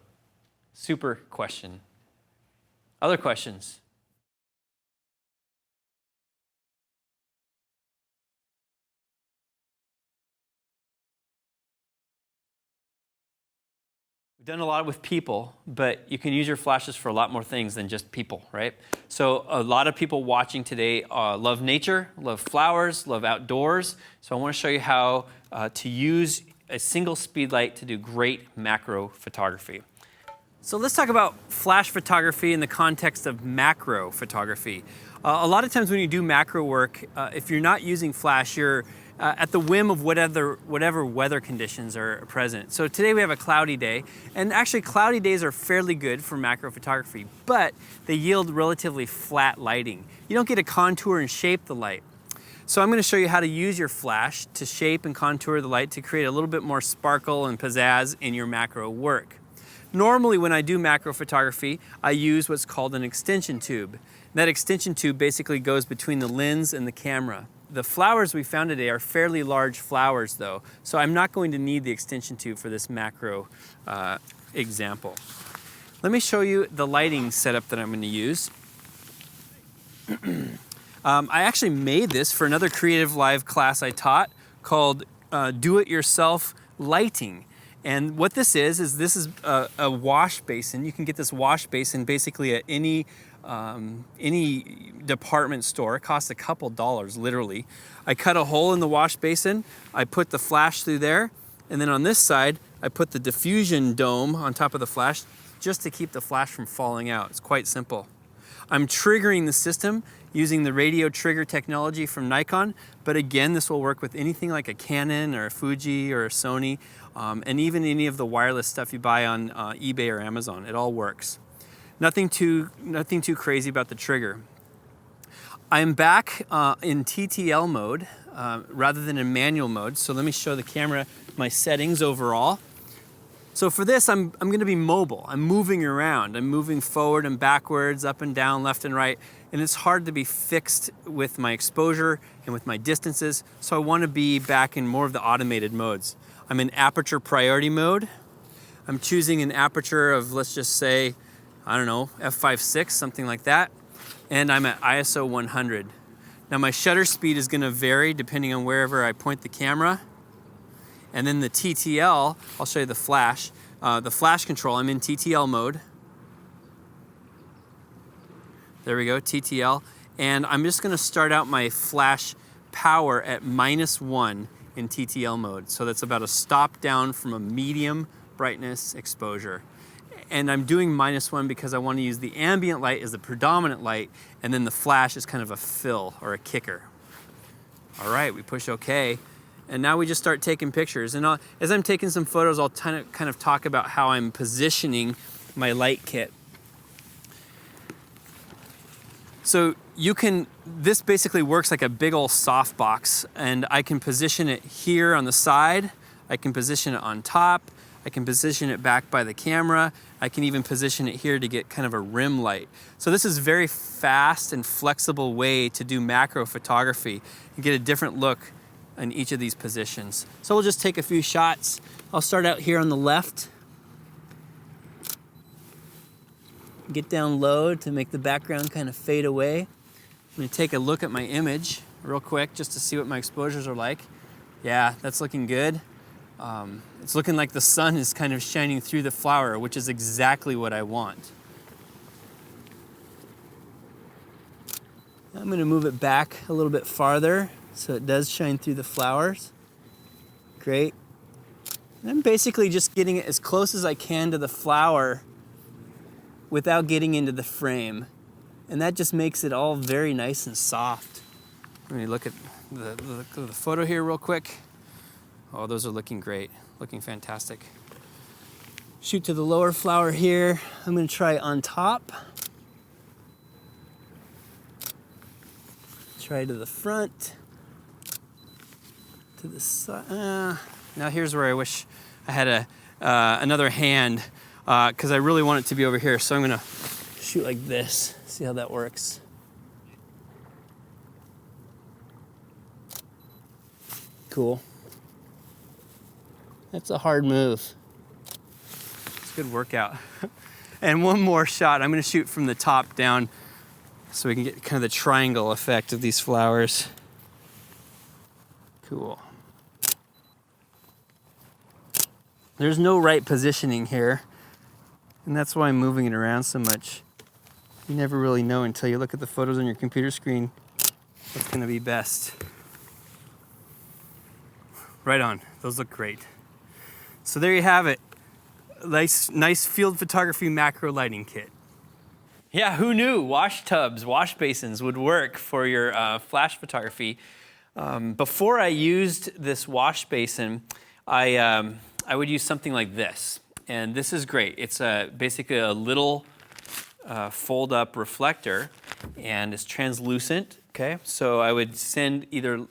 Super question. Other questions? We've done a lot with people, but you can use your flashes for a lot more things than just people, right? So a lot of people watching today love nature, love flowers, love outdoors. So I want to show you how to use a single speed light to do great macro photography. So let's talk about flash photography in the context of macro photography. A lot of times when you do macro work, if you're not using flash, you're at the whim of whatever weather conditions are present. So today we have a cloudy day, and actually cloudy days are fairly good for macro photography, but they yield relatively flat lighting. You don't get to contour and shape the light. So I'm going to show you how to use your flash to shape and contour the light to create a little bit more sparkle and pizzazz in your macro work. Normally when I do macro photography, I use what's called an extension tube. That extension tube basically goes between the lens and the camera. The flowers we found today are fairly large flowers though, so I'm not going to need the extension tube for this macro example. Let me show you the lighting setup that I'm going to use. I actually made this for another Creative Live class I taught called Do-It-Yourself Lighting. And what this is this is a wash basin. You can get this wash basin basically at any department store. It costs a couple dollars, literally. I cut a hole in the wash basin, I put the flash through there, and then on this side, I put the diffusion dome on top of the flash just to keep the flash from falling out. It's quite simple. I'm triggering the system using the radio trigger technology from Nikon, but again, this will work with anything like a Canon or a Fuji or a Sony, and even any of the wireless stuff you buy on eBay or Amazon. It all works. Nothing too crazy about the trigger. I'm back in TTL mode rather than in manual mode, so let me show the camera my settings overall. So for this, I'm going to be mobile. I'm moving around. I'm moving forward and backwards, up and down, left and right. And it's hard to be fixed with my exposure and with my distances. So I want to be back in more of the automated modes. I'm in aperture priority mode. I'm choosing an aperture of, let's just say, I don't know, f/5.6, something like that. And I'm at ISO 100. Now my shutter speed is going to vary depending on wherever I point the camera. And then the TTL, I'll show you the flash. The flash control, I'm in TTL mode. There we go, TTL. And I'm just gonna start out my flash power at -1 in TTL mode. So that's about a stop down from a medium brightness exposure. And I'm doing -1 because I want to use the ambient light as the predominant light, and then the flash is kind of a fill or a kicker. All right, we push OK. And now we just start taking pictures. And as I'm taking some photos, I'll kind of talk about how I'm positioning my light kit. So this basically works like a big old softbox, and I can position it here on the side, I can position it on top, I can position it back by the camera, I can even position it here to get kind of a rim light. So this is a very fast and flexible way to do macro photography and get a different look in each of these positions. So we'll just take a few shots. I'll start out here on the left. Get down low to make the background kind of fade away. I'm gonna take a look at my image real quick just to see what my exposures are like. Yeah, that's looking good. It's looking like the sun is kind of shining through the flower, which is exactly what I want. I'm gonna move it back a little bit farther so it does shine through the flowers. Great. And I'm basically just getting it as close as I can to the flower without getting into the frame. And that just makes it all very nice and soft. Let me look at the photo here real quick. Oh, those are looking great, looking fantastic. Shoot to the lower flower here. I'm gonna try on top. Try to the front, to the side. Now here's where I wish I had another hand, because I really want it to be over here. So I'm gonna shoot like this, see how that works. Cool. That's a hard move. It's a good workout. And one more shot. I'm gonna shoot from the top down so we can get kind of the triangle effect of these flowers. Cool. There's no right positioning here, and that's why I'm moving it around so much. You never really know until you look at the photos on your computer screen what's gonna be best. Right on, those look great. So there you have it. Nice field photography macro lighting kit. Yeah, who knew wash tubs, wash basins would work for your flash photography? Before I used this wash basin, I would use something like this. And this is great. It's basically a little fold-up reflector, and it's translucent, okay? So I would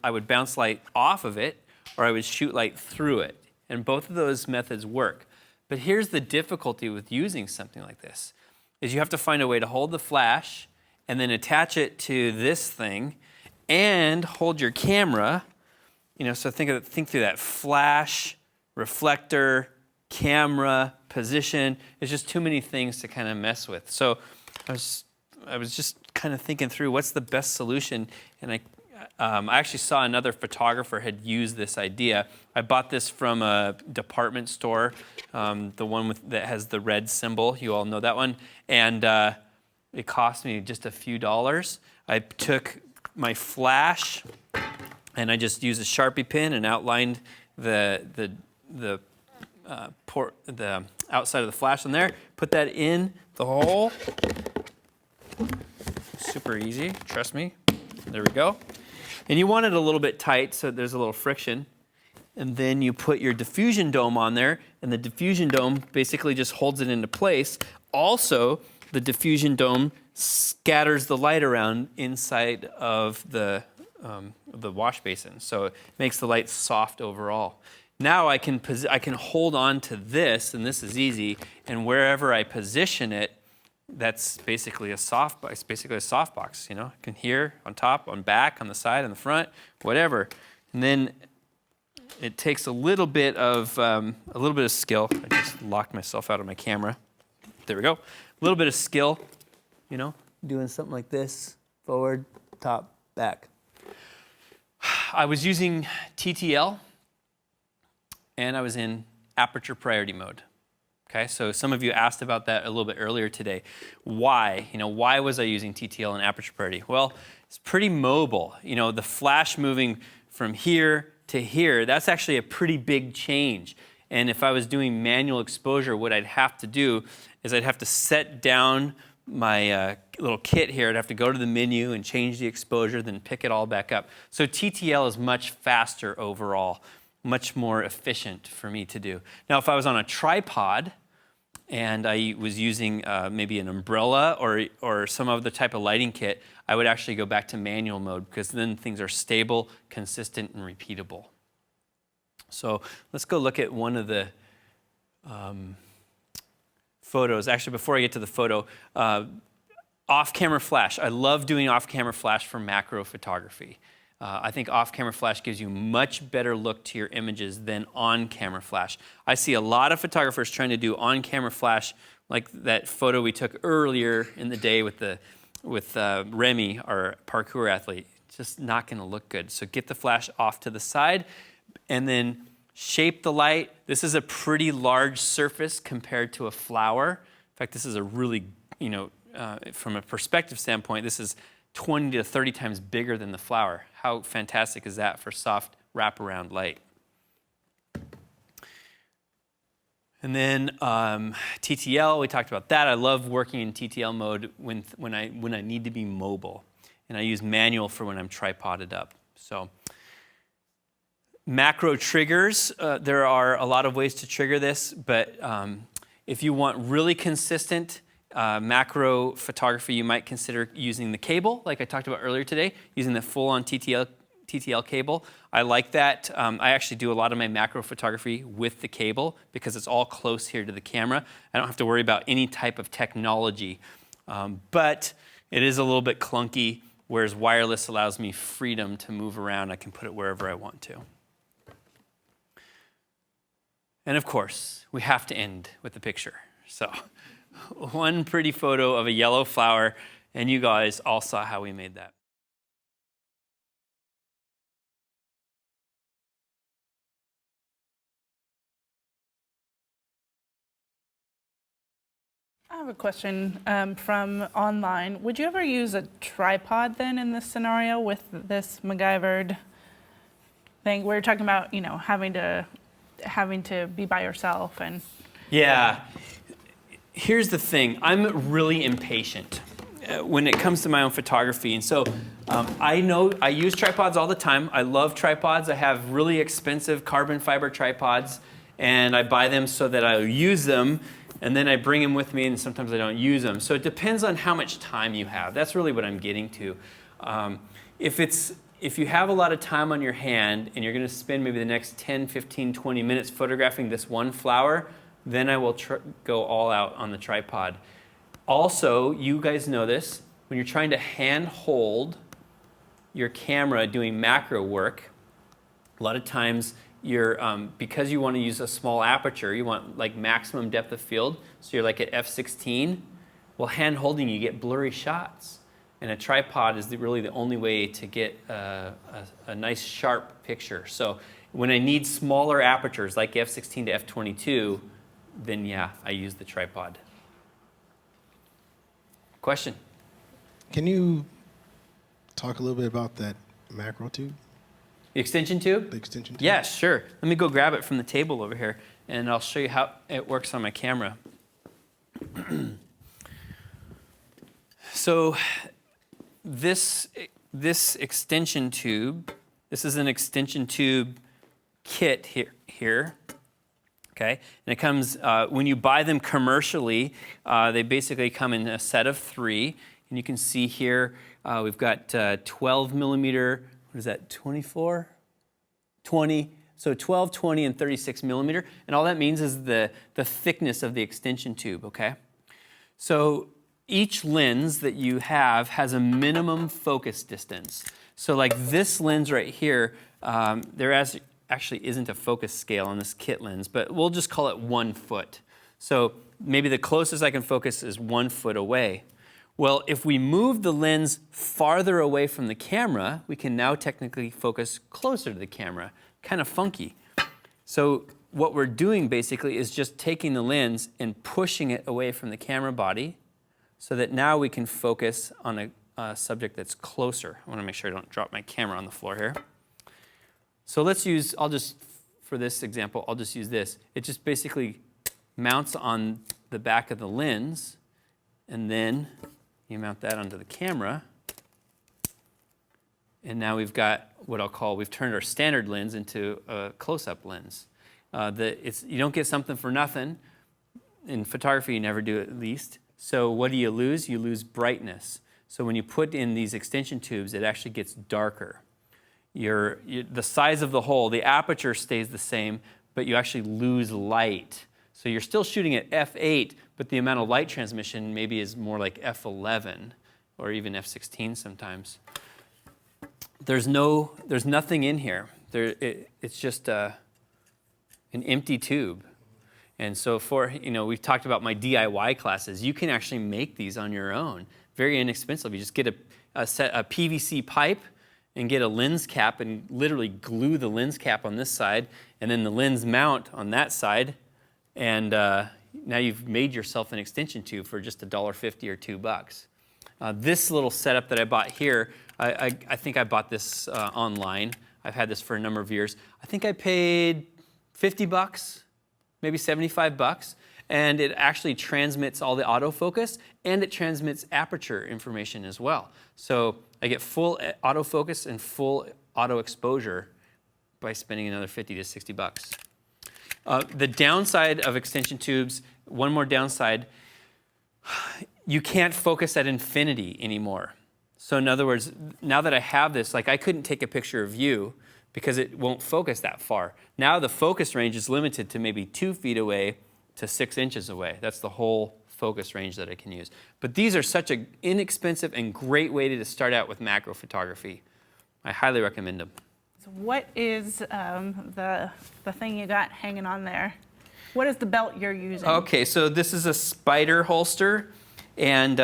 I would bounce light off of it, or I would shoot light through it. And both of those methods work. But here's the difficulty with using something like this, is you have to find a way to hold the flash and then attach it to this thing and hold your camera, so think through that flash, reflector, camera, position. It's just too many things to kind of mess with. So I was just kind of thinking through what's the best solution, and I actually saw another photographer had used this idea. I bought this from a department store, the one that has the red symbol. You all know that one. And it cost me just a few dollars. I took my flash and I just used a Sharpie pen and outlined the outside of the flash on there. Put that in the hole. Super easy, trust me. There we go. And you want it a little bit tight so there's a little friction. And then you put your diffusion dome on there, and the diffusion dome basically just holds it into place. Also, the diffusion dome scatters the light around inside of the wash basin, so it makes the light soft overall. Now I can hold on to this, and this is easy, and wherever I position it, that's basically a softbox. It's basically a softbox, I can here, on top, on back, on the side, on the front, whatever. And then it takes a little bit of skill. I just locked myself out of my camera. There we go. A little bit of skill, doing something like this, forward, top, back. I was using TTL, and I was in aperture priority mode. Okay, so some of you asked about that a little bit earlier today. Why? Why was I using TTL and aperture priority? Well, it's pretty mobile. The flash moving from here to here, that's actually a pretty big change. And if I was doing manual exposure, what I'd have to do is I'd have to set down my little kit here. I'd have to go to the menu and change the exposure, then pick it all back up. So TTL is much faster overall, much more efficient for me to do. Now, if I was on a tripod and I was using maybe an umbrella or some other type of lighting kit, I would actually go back to manual mode because then things are stable, consistent, and repeatable. So let's go look at one of the photos. Actually, before I get to the photo, off-camera flash. I love doing off-camera flash for macro photography. I think off-camera flash gives you much better look to your images than on-camera flash. I see a lot of photographers trying to do on-camera flash, like that photo we took earlier in the day with Remy, our parkour athlete. It's just not going to look good. So get the flash off to the side, and then shape the light. This is a pretty large surface compared to a flower. In fact, this is a really, from a perspective standpoint, this is 20 to 30 times bigger than the flower. How fantastic is that for soft wraparound light? And then TTL, we talked about that. I love working in TTL mode when I need to be mobile. And I use manual for when I'm tripoded up. So macro triggers, there are a lot of ways to trigger this, but if you want really consistent macro photography, you might consider using the cable, like I talked about earlier today, using the full-on TTL cable. I like that. I actually do a lot of my macro photography with the cable because it's all close here to the camera. I don't have to worry about any type of technology, but it is a little bit clunky, whereas wireless allows me freedom to move around. I can put it wherever I want to. And of course, we have to end with the picture. So one pretty photo of a yellow flower, and you guys all saw how we made that. I have a question from online. Would you ever use a tripod then in this scenario with this MacGyvered thing? We're talking about, having to be by yourself and. Yeah. Here's the thing. I'm really impatient when it comes to my own photography. And so I know I use tripods all the time. I love tripods. I have really expensive carbon fiber tripods, and I buy them so that I'll use them, and then I bring them with me, and sometimes I don't use them. So it depends on how much time you have. That's really what I'm getting to. If you have a lot of time on your hand and you're going to spend maybe the next 10, 15, 20 minutes photographing this one flower, then I will go all out on the tripod. Also, you guys know this, when you're trying to hand hold your camera doing macro work, a lot of times because you want to use a small aperture, you want like maximum depth of field, so you're like at f/16, well, hand holding, you get blurry shots. And a tripod is really the only way to get a nice sharp picture. So when I need smaller apertures like f/16 to f/22, then yeah, I use the tripod. Question? Can you talk a little bit about that macro tube, The extension tube? the extension tube? Yeah, sure. Let me go grab it from the table over here, and I'll show you how it works on my camera. So this extension tube, this is an extension tube kit here. Okay, and it comes, when you buy them commercially, they basically come in a set of 3. And you can see here, we've got 12 millimeter, what is that, 24? 20, so 12, 20, and 36 millimeter. And all that means is the thickness of the extension tube, okay? So each lens that you have has a minimum focus distance. So like this lens right here, actually isn't a focus scale on this kit lens, but we'll just call it 1 foot. So maybe the closest I can focus is 1 foot away. Well, if we move the lens farther away from the camera, we can now technically focus closer to the camera. Kind of funky. So what we're doing basically is just taking the lens and pushing it away from the camera body so that now we can focus on a subject that's closer. I want to make sure I don't drop my camera on the floor here. So let's use, for this example, I'll just use this. It just basically mounts on the back of the lens, and then you mount that onto the camera. And now we've got what I'll call, we've turned our standard lens into a close-up lens. You don't get something for nothing. In photography, you never do, at least. So what do you lose? You lose brightness. So when you put in these extension tubes, it actually gets darker. The size of the hole, the aperture stays the same, but you actually lose light. So you're still shooting at f8, but the amount of light transmission maybe is more like f11 or even f16 sometimes. There's nothing in here. It's just an empty tube. And so we've talked about my DIY classes. You can actually make these on your own. Very inexpensive. You just get a PVC pipe and get a lens cap and literally glue the lens cap on this side and then the lens mount on that side. And now you've made yourself an extension tube for just $1.50 or $2. This little setup that I bought here, I think I bought this online. I've had this for a number of years. I think I paid $50, maybe $75, and it actually transmits all the autofocus, and it transmits aperture information as well. So I get full autofocus and full auto exposure by spending another $50 to $60. The downside of extension tubes, one more downside, you can't focus at infinity anymore. So in other words, now that I have this, like I couldn't take a picture of you because it won't focus that far. Now the focus range is limited to maybe 2 feet away to 6 inches away. That's the whole focus range that I can use. But these are such an inexpensive and great way to start out with macro photography. I highly recommend them. So what is the thing you got hanging on there? What is the belt you're using? Okay, so this is a Spyder holster, and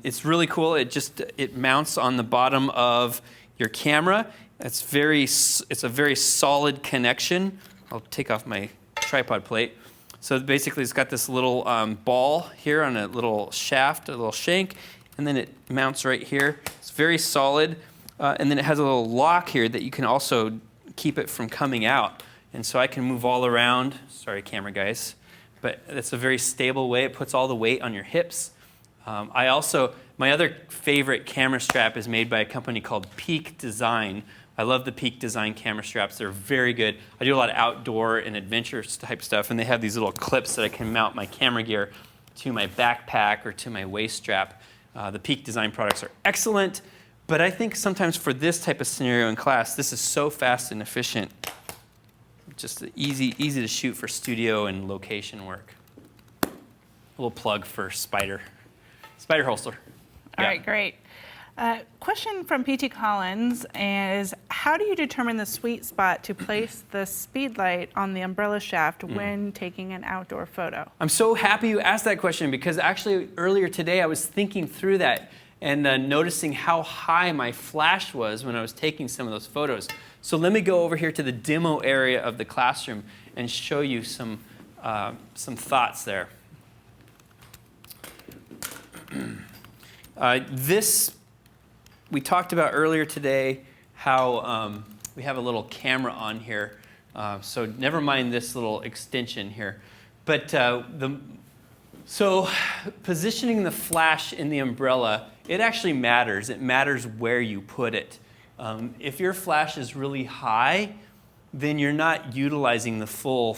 it's really cool. It mounts on the bottom of your camera. It's a very solid connection. I'll take off my tripod plate. So basically, it's got this little ball here on a little shaft, a little shank, and then it mounts right here. It's very solid, and then it has a little lock here that you can also keep it from coming out. And so I can move all around. Sorry, camera guys. But it's a very stable way. It puts all the weight on your hips. My other favorite camera strap is made by a company called Peak Design. I love the Peak Design camera straps. They're very good. I do a lot of outdoor and adventure type stuff, and they have these little clips that I can mount my camera gear to my backpack or to my waist strap. The Peak Design products are excellent, but I think sometimes for this type of scenario in class, this is so fast and efficient. Just easy to shoot for studio and location work. A little plug for Spyder holster. All right, great. Question from PT Collins is, how do you determine the sweet spot to place the speed light on the umbrella shaft when taking an outdoor photo? I'm so happy you asked that question because actually earlier today I was thinking through that and noticing how high my flash was when I was taking some of those photos. So let me go over here to the demo area of the classroom and show you some thoughts there. We talked about earlier today how we have a little camera on here. So never mind this little extension here. But so positioning the flash in the umbrella, it actually matters. It matters where you put it. If your flash is really high, then you're not utilizing the full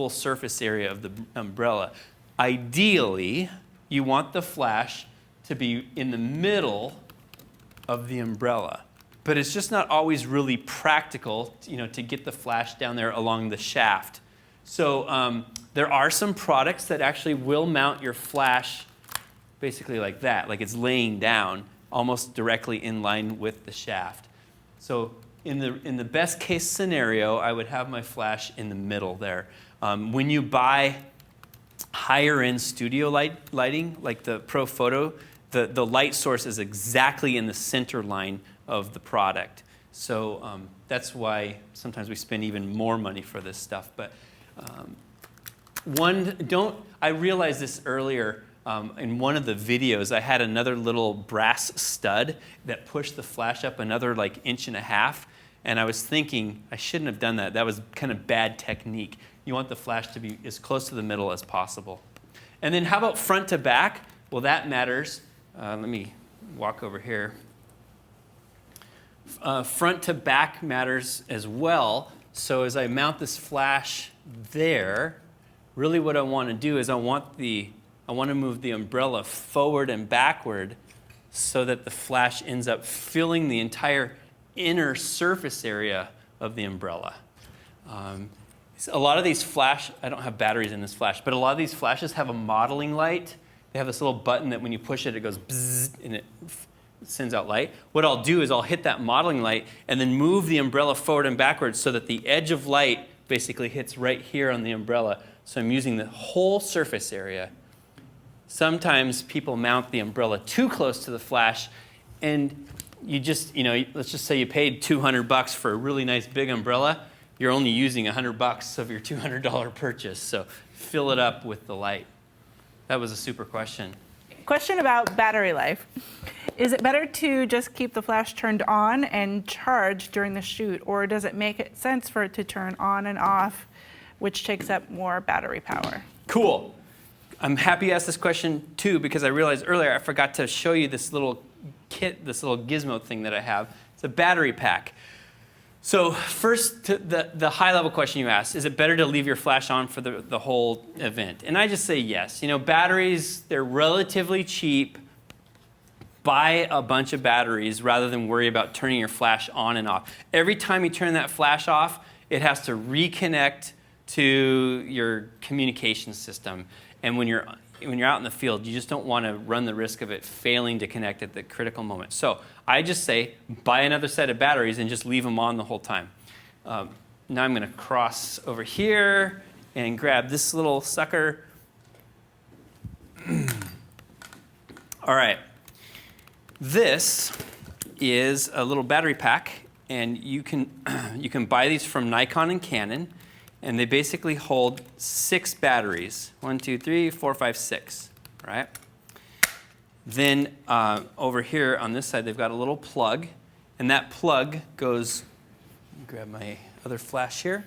surface area of the umbrella. Ideally, you want the flash to be in the middle of the umbrella. But it's just not always really practical, to get the flash down there along the shaft. So there are some products that actually will mount your flash basically like that, like it's laying down almost directly in line with the shaft. So in the best case scenario, I would have my flash in the middle there. When you buy higher end studio lighting, like the Pro Photo, the light source is exactly in the center line of the product. So that's why sometimes we spend even more money for this stuff. But I realized this earlier in one of the videos. I had another little brass stud that pushed the flash up another like 1.5 inches. And I was thinking, I shouldn't have done that. That was kind of bad technique. You want the flash to be as close to the middle as possible. And then how about front to back? Well, that matters. Let me walk over here. Front to back matters as well. So as I mount this flash there, really what I want to do is I want to move the umbrella forward and backward so that the flash ends up filling the entire inner surface area of the umbrella. A lot of these I don't have batteries in this flash, but a lot of these flashes have a modeling light. They have this little button that when you push it, it goes bzzz, and it sends out light. What I'll do is I'll hit that modeling light and then move the umbrella forward and backwards so that the edge of light basically hits right here on the umbrella. So I'm using the whole surface area. Sometimes people mount the umbrella too close to the flash, and you just, let's just say you paid $200 for a really nice big umbrella. You're only using $100 of your $200 purchase, so fill it up with the light. That was a super question. Question about battery life. Is it better to just keep the flash turned on and charge during the shoot, or does it make sense for it to turn on and off, which takes up more battery power? Cool. I'm happy you asked this question too, because I realized earlier I forgot to show you this little kit, this little gizmo thing that I have. It's a battery pack. So first, the high-level question you asked, is it better to leave your flash on for the whole event? And I just say yes. Batteries, they're relatively cheap. Buy a bunch of batteries rather than worry about turning your flash on and off. Every time you turn that flash off, it has to reconnect to your communication system. And when you're out in the field, you just don't want to run the risk of it failing to connect at the critical moment. So I just say, buy another set of batteries and just leave them on the whole time. Now I'm going to cross over here and grab this little sucker. All right. This is a little battery pack, and you can buy these from Nikon and Canon. And they basically hold 6 batteries. 1, 2, 3, 4, 5, 6, right? Then over here on this side, they've got a little plug. And that plug goes, grab my other flash here.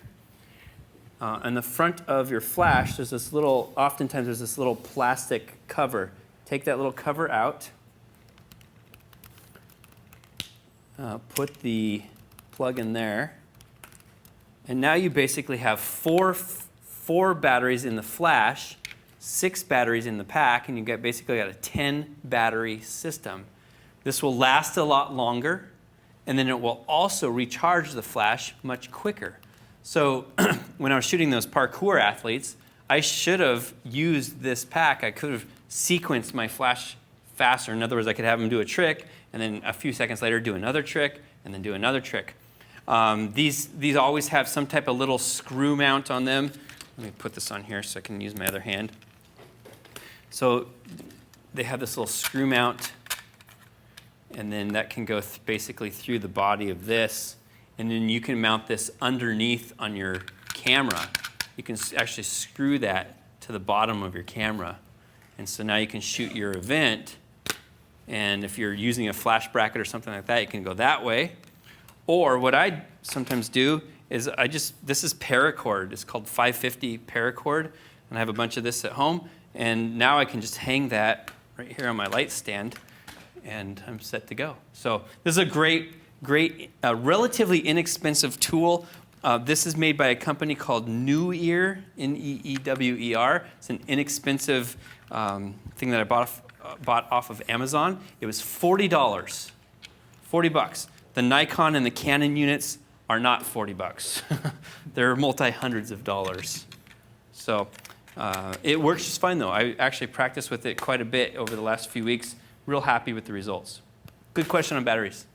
On the front of your flash, oftentimes there's this little plastic cover. Take that little cover out. Put the plug in there. And now you basically have four batteries in the flash, 6 batteries in the pack, and you basically got a 10 battery system. This will last a lot longer, and then it will also recharge the flash much quicker. So when I was shooting those parkour athletes, I should have used this pack. I could have sequenced my flash faster. In other words, I could have them do a trick, and then a few seconds later do another trick, and then do another trick. These always have some type of little screw mount on them. Let me put this on here so I can use my other hand. So they have this little screw mount, and then that can go basically through the body of this. And then you can mount this underneath on your camera. You can actually screw that to the bottom of your camera. And so now you can shoot your event. And if you're using a flash bracket or something like that, you can go that way. Or what I sometimes do is this is paracord. It's called 550 paracord, and I have a bunch of this at home. And now I can just hang that right here on my light stand, and I'm set to go. So this is a great, relatively inexpensive tool. This is made by a company called Neewer, Neewer. It's an inexpensive thing that I bought off of Amazon. It was $40, $40. The Nikon and the Canon units are not $40. They're multi-hundreds of dollars. So it works just fine, though. I actually practiced with it quite a bit over the last few weeks. Real happy with the results. Good question on batteries.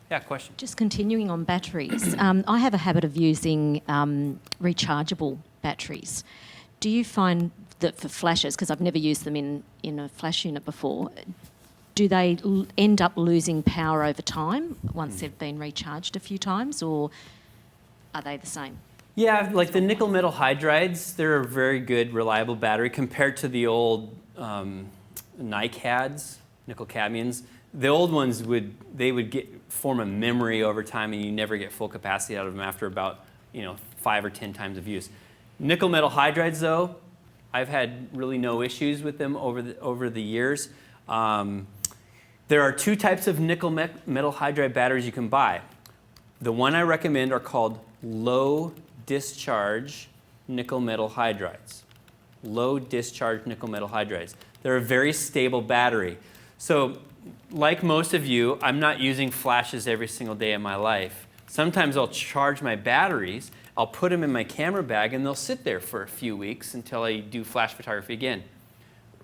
Yeah, question. Just continuing on batteries, I have a habit of using rechargeable batteries. Do you find that for flashes, because I've never used them in a flash unit before, do they end up losing power over time once they've been recharged a few times, or are they the same? Yeah, like the nickel metal hydrides, they're a very good, reliable battery compared to the old NiCads, nickel cadmiums. The old ones would form a memory over time, and you never get full capacity out of them after about 5 or 10 times of use. Nickel metal hydrides, though, I've had really no issues with them over the years. There are two types of nickel metal hydride batteries you can buy. The one I recommend are called low discharge nickel metal hydrides. Low discharge nickel metal hydrides. They're a very stable battery. So, like most of you, I'm not using flashes every single day of my life. Sometimes I'll charge my batteries, I'll put them in my camera bag, and they'll sit there for a few weeks until I do flash photography again.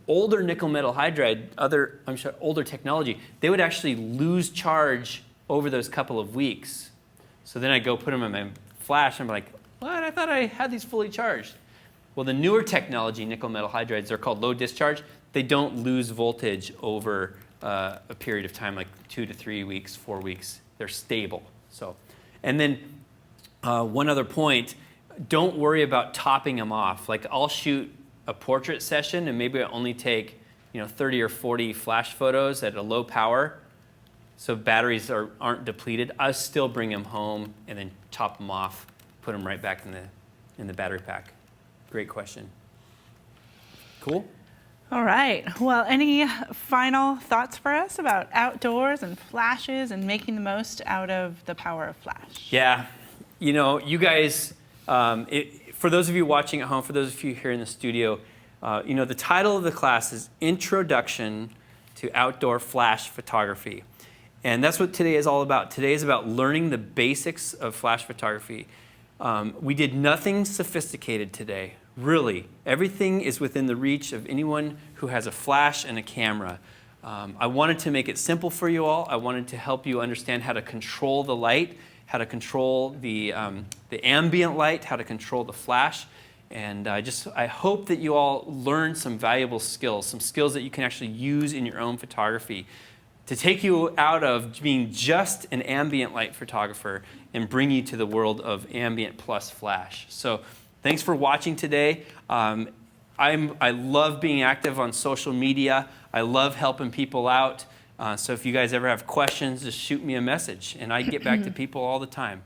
Older nickel metal hydride, older technology, they would actually lose charge over those couple of weeks. So then I go put them in my flash, and I'm like, what? I thought I had these fully charged. Well, the newer technology, nickel metal hydrides, they're called low discharge. They don't lose voltage over a period of time, like 2 to 3 weeks, 4 weeks. They're stable. So, and then one other point, don't worry about topping them off. Like, I'll shoot a portrait session, and maybe I only take 30 or 40 flash photos at a low power, so batteries aren't depleted. I still bring them home and then top them off, put them right back in the battery pack. Great question. Cool? All right. Well, any final thoughts for us about outdoors and flashes and making the most out of the power of flash? Yeah. You guys, for those of you watching at home, for those of you here in the studio, the title of the class is Introduction to Outdoor Flash Photography. And that's what today is all about. Today is about learning the basics of flash photography. We did nothing sophisticated today. Really, everything is within the reach of anyone who has a flash and a camera. I wanted to make it simple for you all. I wanted to help you understand how to control the light, how to control the ambient light, how to control the flash. And I hope that you all learn some valuable skills, some skills that you can actually use in your own photography to take you out of being just an ambient light photographer and bring you to the world of ambient plus flash. So thanks for watching today. I love being active on social media. I love helping people out. So if you guys ever have questions, just shoot me a message, and I get back to people all the time.